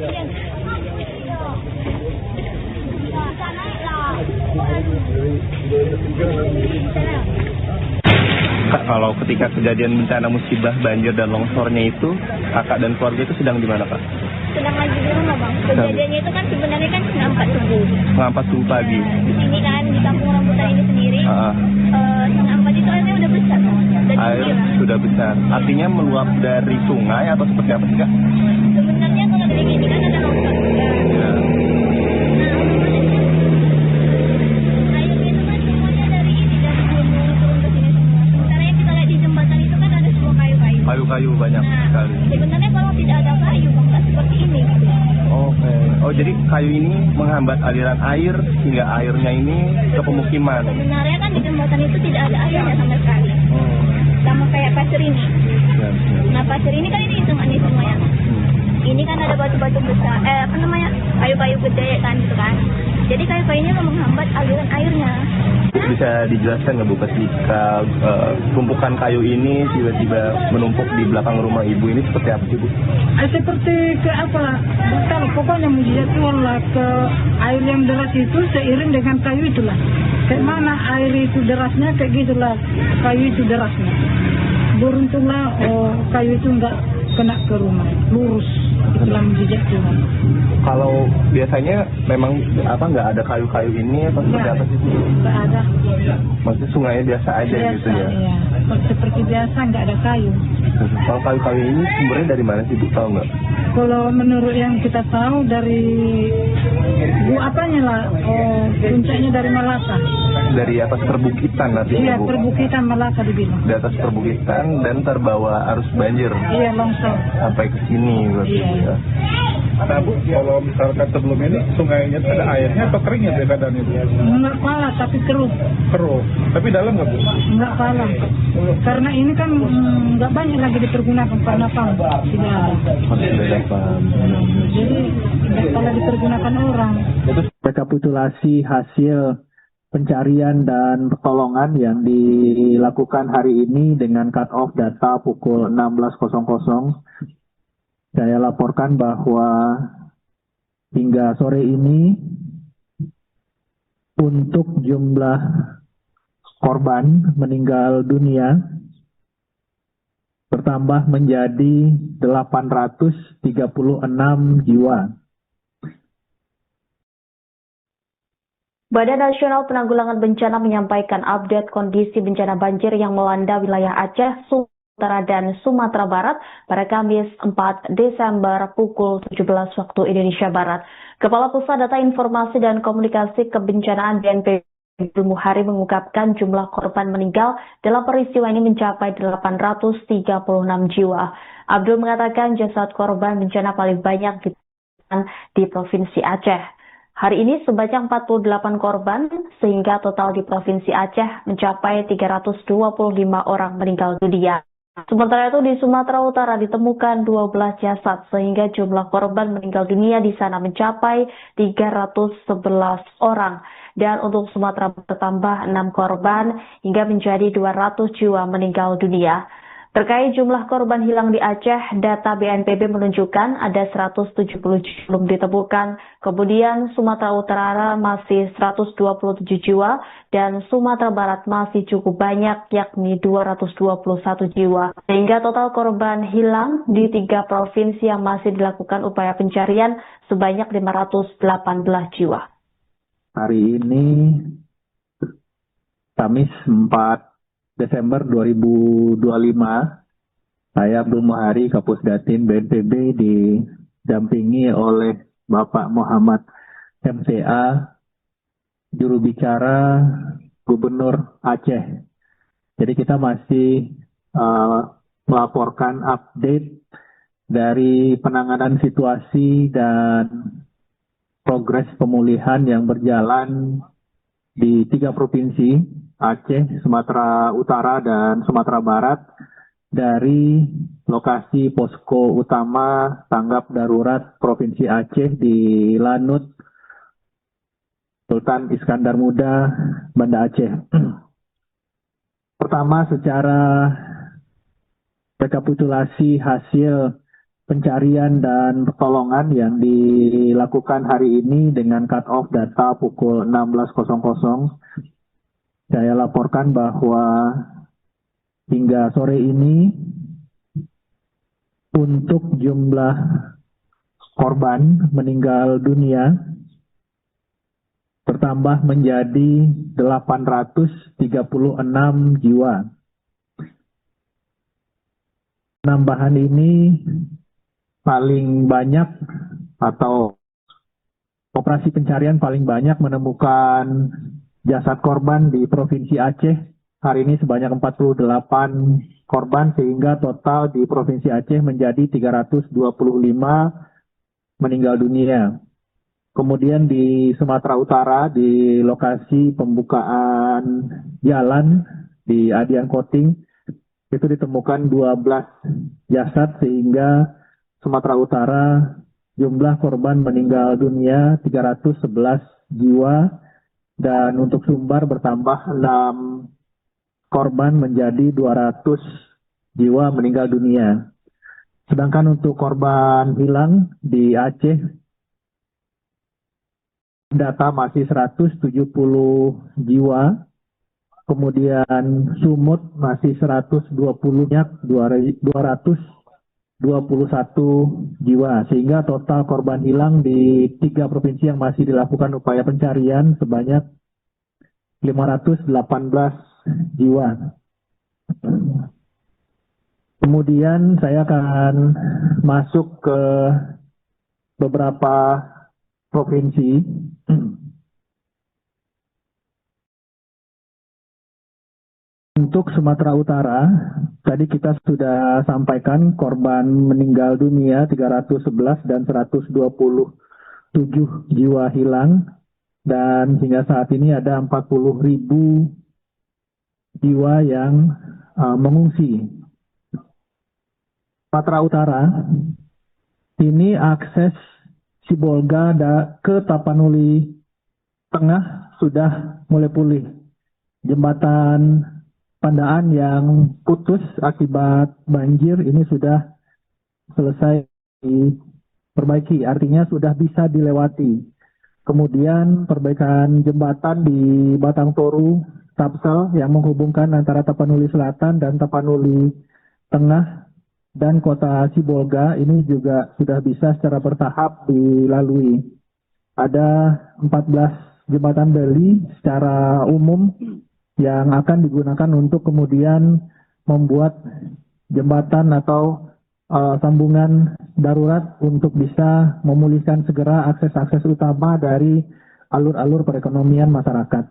Kak, kalau ketika kejadian bencana musibah banjir dan longsornya itu, kakak dan keluarga itu sedang di mana, Kak? Sedang lagi di rumah, Bang. Kejadiannya itu kan sebenarnya kan setengah 4 subuh. Setengah 4 subuh pagi. Di sini kan di kampung rambutan ini sendiri, setengah 4 itu airnya udah besar, Bang. Dan Air tinggi, Bang. sudah besar. Artinya meluap dari sungai atau seperti apa sih, Kak? Sebenarnya kalau dari sini kan ada longsor juga. Ya. Airnya itu kan semuanya dari ini, dari gunung turun ke sini semua. Sementara yang kita lihat di jembatan itu kan ada semua kayu-kayu. Kayu-kayu banyak Nah, sekali. sebenarnya kalau tidak ada kayu, Bang, nggak seperti ini. Oke. Oh, jadi kayu ini menghambat aliran air hingga airnya ini ke pemukiman. Sebenarnya kan di jembatan itu tidak ada airnya sama sekali. Oh. Sama kayak pasir ini. Ya, ya. Nah, pasir ini kan ini hitungannya semuanya. Ini kan ada batu-batu besar, kayu-kayu gede kan gitu kan. Jadi kayu-kayunya menghambat aliran airnya. Bisa dijelaskan nggak Bu, ketika tumpukan kayu ini tiba-tiba menumpuk di belakang rumah Ibu ini seperti apa sih, Bu? Seperti ke apa? Bukan, pokoknya menjatuhkan lah ke air yang deras itu seiring dengan kayu itulah. Kayak mana air itu derasnya, kayak gitulah kayu itu derasnya. Beruntunglah kayu itu enggak kena ke rumah, lurus. Itulah menjejak Tuhan. Kalau biasanya memang nggak ada kayu-kayu ini atau seperti apa sih, Bu? Enggak ada. Maksudnya sungainya biasa aja Biasa, gitu ya? iya. Seperti biasa enggak ada kayu. Kalau kayu-kayu ini sumbernya dari mana sih, Bu? Tahu nggak? Kalau menurut yang kita tahu dari puncaknya dari Malaka. Dari atas perbukitan artinya, Iya, Bu? perbukitan Malaka dibilang. Di atas perbukitan dan terbawa arus banjir Iya, longsor. sampai ke sini berarti. Iya. Ya. Nah, Bu, kalau misalkan sebelum ini sungainya ada airnya atau keringnya ya keadaan itu? Enggak kalah, tapi keruh. Keruh. Tapi dalam nggak, Bu? Enggak kalah. Karena ini kan enggak banyak lagi dipergunakan karena pam. Tidak ada. Sudah paham. Jadi enggak kalah dipergunakan orang. Rekapitulasi hasil pencarian dan pertolongan yang dilakukan hari ini dengan cut-off data pukul 16.00. Saya laporkan bahwa hingga sore ini untuk jumlah korban meninggal dunia bertambah menjadi 836 jiwa. Badan Nasional Penanggulangan Bencana menyampaikan update kondisi bencana banjir yang melanda wilayah Aceh, Sumatera dan Sumatera Barat pada Kamis 4 Desember pukul 17 waktu Indonesia Barat. Kepala Pusat Data Informasi dan Komunikasi Kebencanaan BNPB Abdul Muhari mengungkapkan jumlah korban meninggal dalam peristiwa ini mencapai 836 jiwa. Abdul mengatakan jasad korban bencana paling banyak ditemukan di Provinsi Aceh. Hari ini sebanyak 48 korban, sehingga total di Provinsi Aceh mencapai 325 orang meninggal dunia. Sementara itu di Sumatera Utara ditemukan 12 jasad, sehingga jumlah korban meninggal dunia di sana mencapai 311 orang. Dan untuk Sumatera bertambah 6 korban hingga menjadi 200 jiwa meninggal dunia. Terkait jumlah korban hilang di Aceh, data BNPB menunjukkan ada 170 belum ditemukan. Kemudian Sumatera Utara masih 127 jiwa dan Sumatera Barat masih cukup banyak yakni 221 jiwa. Sehingga total korban hilang di 3 provinsi yang masih dilakukan upaya pencarian sebanyak 518 jiwa. Hari ini Kamis 4 Desember 2025, saya Abdul Muhari, Kapusdatin BNPB didampingi oleh Bapak Muhammad MCA, juru bicara Gubernur Aceh. Jadi kita masih melaporkan update dari penanganan situasi dan progres pemulihan yang berjalan di 3 provinsi, Aceh, Sumatera Utara, dan Sumatera Barat, dari lokasi posko utama tanggap darurat Provinsi Aceh di Lanut, Sultan Iskandar Muda, Banda Aceh. Pertama, secara rekapitulasi hasil pencarian dan pertolongan yang dilakukan hari ini dengan cut-off data pukul 16.00. Saya laporkan bahwa hingga sore ini untuk jumlah korban meninggal dunia bertambah menjadi 836 jiwa. Penambahan ini paling banyak atau operasi pencarian paling banyak menemukan jasad korban di Provinsi Aceh. Hari ini sebanyak 48 korban sehingga total di Provinsi Aceh menjadi 325 meninggal dunia. Kemudian di Sumatera Utara di lokasi pembukaan jalan di Adian Koting itu ditemukan 12 jasad sehingga Sumatera Utara jumlah korban meninggal dunia 311 jiwa dan untuk Sumbar bertambah 6 korban menjadi 200 jiwa meninggal dunia. Sedangkan untuk korban hilang di Aceh data masih 170 jiwa, kemudian Sumut masih 221 jiwa, sehingga total korban hilang di 3 provinsi yang masih dilakukan upaya pencarian sebanyak 518 jiwa. Kemudian saya akan masuk ke beberapa provinsi. Untuk Sumatera Utara, tadi kita sudah sampaikan korban meninggal dunia 311 dan 127 jiwa hilang. Dan hingga saat ini ada 40.000 jiwa yang mengungsi. Sumatera Utara, ini akses Sibolga ke Tapanuli Tengah sudah mulai pulih. Jembatan Pandaan yang putus akibat banjir ini sudah selesai diperbaiki, artinya sudah bisa dilewati. Kemudian perbaikan jembatan di Batang Toru, Tapsel yang menghubungkan antara Tapanuli Selatan dan Tapanuli Tengah dan kota Sibolga ini juga sudah bisa secara bertahap dilalui. Ada 14 jembatan beli secara umum yang akan digunakan untuk kemudian membuat jembatan atau sambungan darurat untuk bisa memulihkan segera akses-akses utama dari alur-alur perekonomian masyarakat.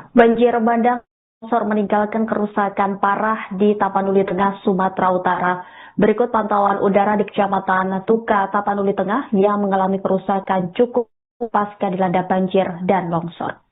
Banjir bandang longsor meninggalkan kerusakan parah di Tapanuli Tengah, Sumatera Utara. Berikut pantauan udara di Kecamatan Tuka, Tapanuli Tengah yang mengalami kerusakan cukup pasca dilanda banjir dan longsor.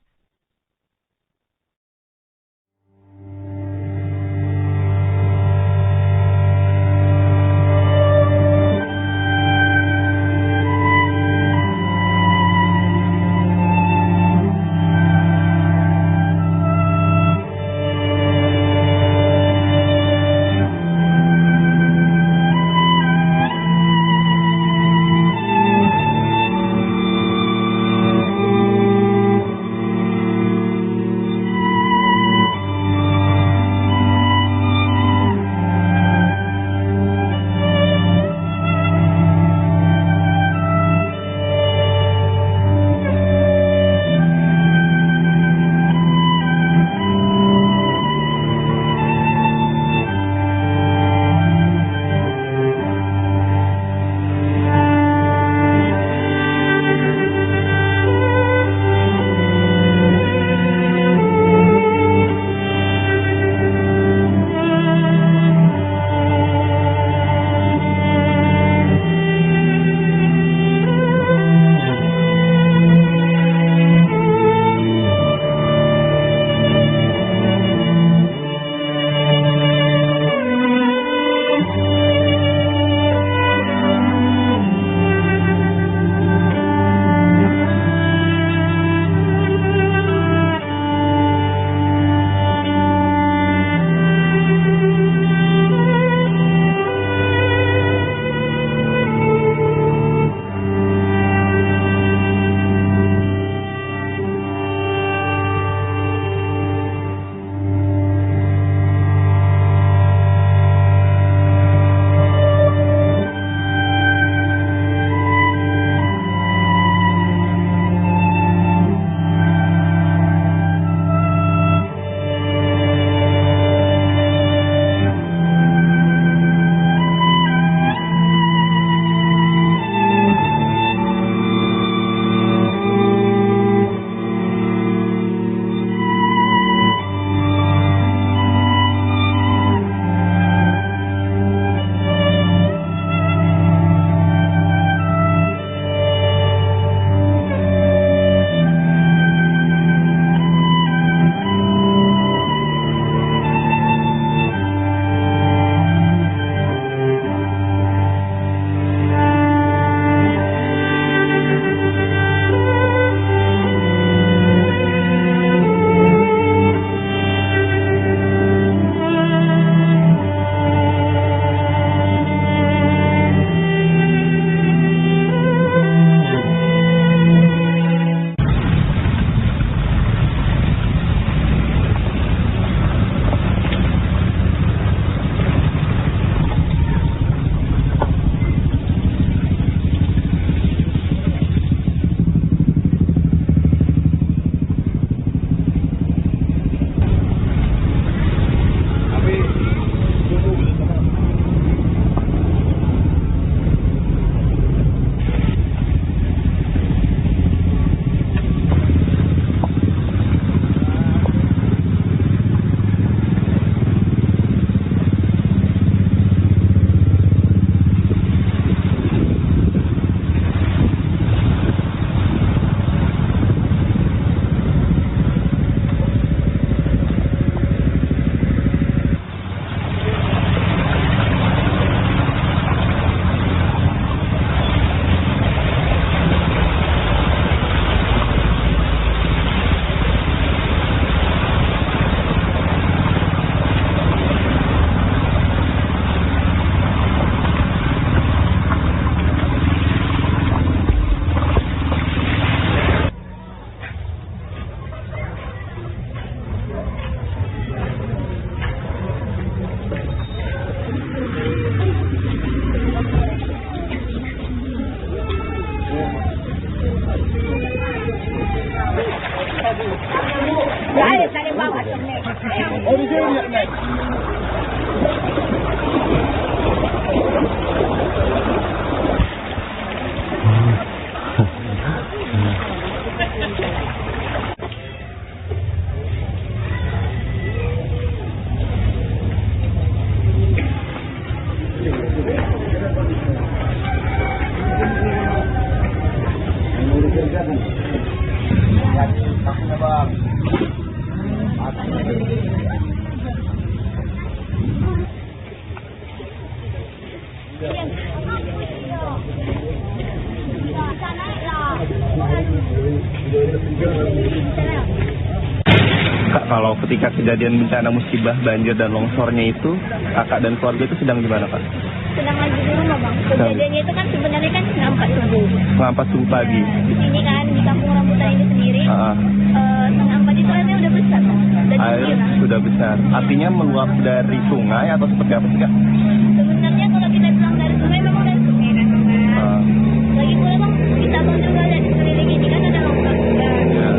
Kak, kalau ketika kejadian bencana musibah banjir dan longsornya itu, kakak dan keluarga itu sedang di mana, Kak? Sedang lagi di rumah, Bang. Kejadiannya itu kan sebenarnya kan setengah 4 subuh. Setengah 4 subuh pagi. Di sini kan di kampung rambutan ini sendiri. Setengah 4 itu airnya udah besar, Bang. Dan Air tinggi, Bang. sudah besar. Artinya meluap dari sungai atau seperti apa sih, Kak? Sebenarnya kalau kita bilang dari sungai memang dari sungai kan, Bang. Lagi pula, Bang, kita pun juga lihat di sekeliling ini kan ada longsoran juga. Ya.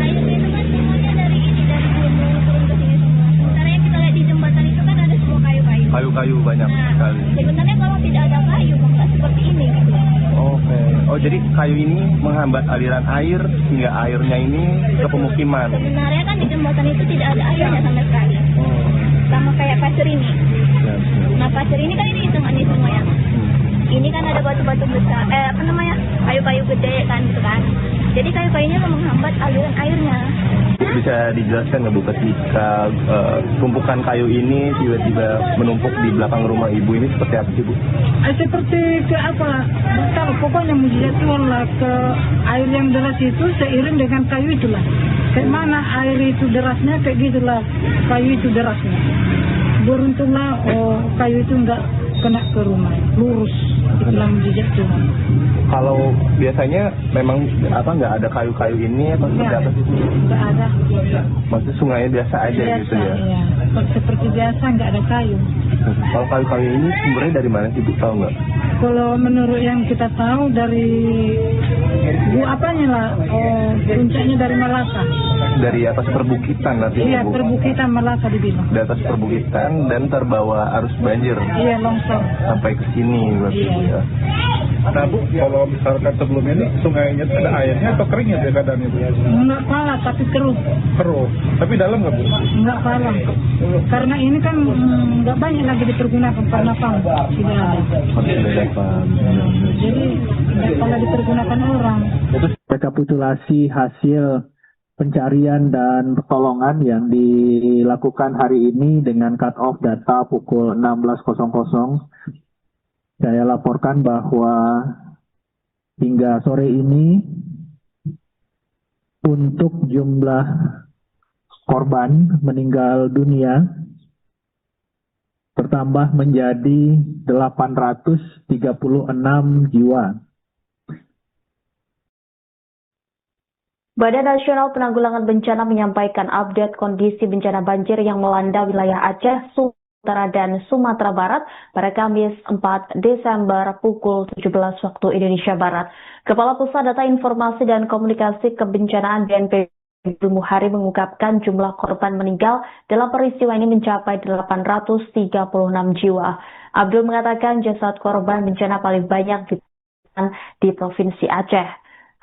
Airnya itu kan semuanya dari ini, dari gunung turun ke sini semua. Sementara yang kita lihat di jembatan itu kan ada semua kayu-kayu. Kayu-kayu banyak sekali. Sebenarnya kalau tidak ada kayu, Bang, nggak seperti ini gitu. Oke. Oh, jadi kayu ini menghambat aliran air hingga airnya ini ke pemukiman. Sebenarnya kan di jembatan itu tidak ada airnya sama sekali. Sama kayak pasir ini. Ya, ya. Nah, pasir ini kan ini hitungannya semua ya. Ini kan ada batu-batu besar, kayu-kayu gede kan gitu kan. Jadi kayu-kayunya menghambat aliran airnya. Bisa dijelaskan nggak, Bu, ketika tumpukan kayu ini tiba-tiba menumpuk di belakang rumah Ibu ini seperti apa sih, Bu? Seperti ke apa? Tahu pokoknya menjatuhlah ke air yang deras itu seiring dengan kayu itulah. Kayak mana air itu derasnya kayak gitulah kayu itu derasnya. Beruntunglah kayu itu enggak kena ke rumah, lurus dalam jatuh. Kalau biasanya memang nggak ada kayu-kayu ini atau seperti apa sih? Enggak ada. Maksudnya sungainya biasa aja gitu ya? Iya. Seperti biasa enggak ada kayu. Kalau kayu-kayu ini sumbernya dari mana sih, Bu? Tahu nggak? Kalau menurut yang kita tahu dari puncaknya dari Malaka. Dari atas perbukitan nanti, Iya, Bu? perbukitan Malaka dibilang. Di atas perbukitan dan terbawa arus banjir Iya, longsor. sampai ke sini berarti, Bu, ya? Nah, Bu, kalau misalkan sebelum ini sungainya itu ada airnya atau keringnya dia keadaan itu? Enggak pala tapi keruh. Keruh. Tapi dalam nggak, Bu? Enggak pala. Karena ini kan enggak banyak lagi dipergunakan karena apa? Tidak ada. Masih ada apa? Jadi enggak pala dipergunakan orang. Rekapitulasi hasil pencarian dan pertolongan yang dilakukan hari ini dengan cut off data pukul 16.00. Saya laporkan bahwa hingga sore ini untuk jumlah korban meninggal dunia bertambah menjadi 836 jiwa. Badan Nasional Penanggulangan Bencana menyampaikan update kondisi bencana banjir yang melanda wilayah Aceh, Utara dan Sumatera Barat pada Kamis 4 Desember pukul 17 waktu Indonesia Barat. Kepala Pusat Data Informasi dan Komunikasi Kebencanaan BNPB Abdul Muhari mengungkapkan jumlah korban meninggal dalam peristiwa ini mencapai 836 jiwa. Abdul mengatakan jasad korban bencana paling banyak di Provinsi Aceh.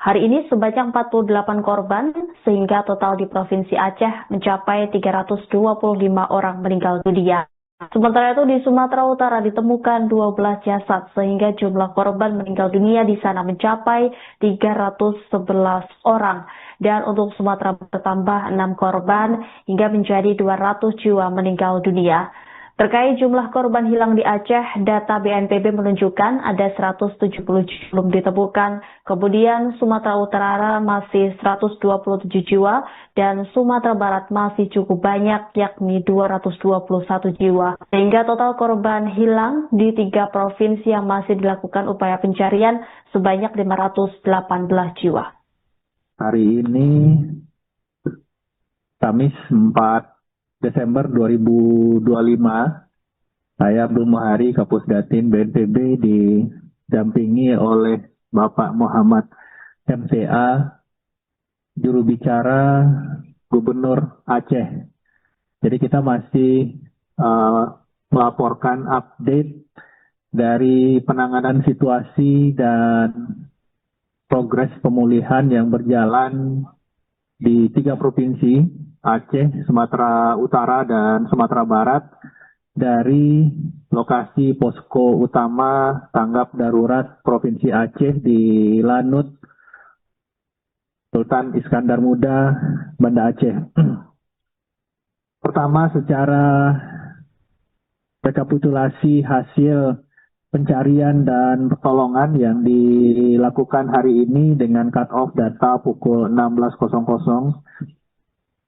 Hari ini sebanyak 48 korban sehingga total di Provinsi Aceh mencapai 325 orang meninggal dunia. Sementara itu di Sumatera Utara ditemukan 12 jasad sehingga jumlah korban meninggal dunia di sana mencapai 311 orang. Dan untuk Sumatera bertambah 6 korban hingga menjadi 200 jiwa meninggal dunia. Terkait jumlah korban hilang di Aceh, data BNPB menunjukkan ada 170 belum ditemukan. Kemudian Sumatera Utara masih 127 jiwa dan Sumatera Barat masih cukup banyak yakni 221 jiwa. Sehingga total korban hilang di 3 provinsi yang masih dilakukan upaya pencarian sebanyak 518 jiwa. Hari ini Kamis 4 Desember 2025, saya Abdul Muhari, Kapusdatin BNPB didampingi oleh Bapak Muhammad MCA, juru bicara Gubernur Aceh. Jadi kita masih melaporkan update dari penanganan situasi dan progres pemulihan yang berjalan di 3 provinsi, Aceh, Sumatera Utara, dan Sumatera Barat, dari lokasi posko utama tanggap darurat Provinsi Aceh di Lanut, Sultan Iskandar Muda, Banda Aceh. Pertama, secara rekapitulasi hasil pencarian dan pertolongan yang dilakukan hari ini dengan cut-off data pukul 16.00.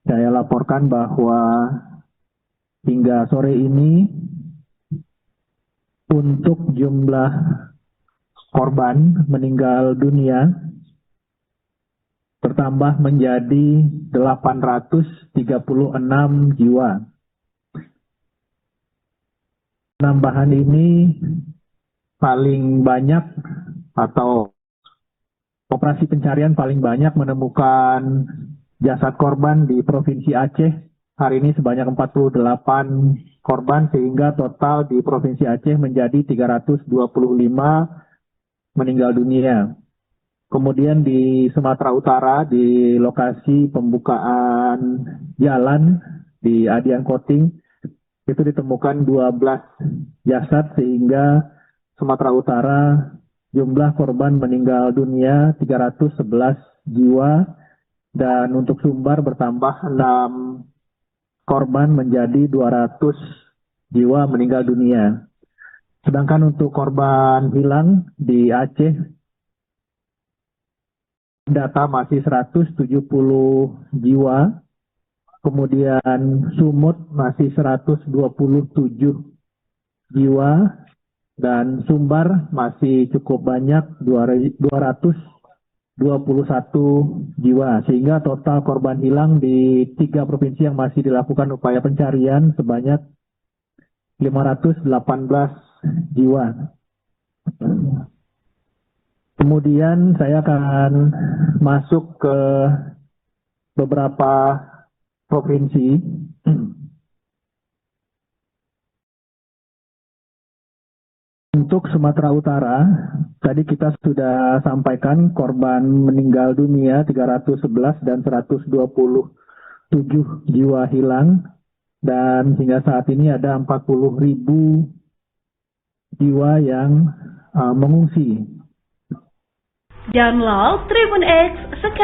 Saya laporkan bahwa hingga sore ini untuk jumlah korban meninggal dunia bertambah menjadi 836 jiwa. Penambahan ini paling banyak atau operasi pencarian paling banyak menemukan jasad korban di Provinsi Aceh. Hari ini sebanyak 48 korban sehingga total di Provinsi Aceh menjadi 325 meninggal dunia. Kemudian di Sumatera Utara di lokasi pembukaan jalan di Adian Koting itu ditemukan 12 jasad sehingga Sumatera Utara jumlah korban meninggal dunia 311 jiwa dan untuk Sumbar bertambah 6 korban menjadi 200 jiwa meninggal dunia. Sedangkan untuk korban hilang di Aceh data masih 170 jiwa. Kemudian Sumut masih 127 jiwa dan Sumbar masih cukup banyak 221 jiwa sehingga total korban hilang di 3 provinsi yang masih dilakukan upaya pencarian sebanyak 518 jiwa. Kemudian saya akan masuk ke beberapa provinsi. Untuk Sumatera Utara, tadi kita sudah sampaikan korban meninggal dunia 311 dan 127 jiwa hilang. Dan hingga saat ini ada 40.000 jiwa yang mengungsi. Download Tribun X sekarang.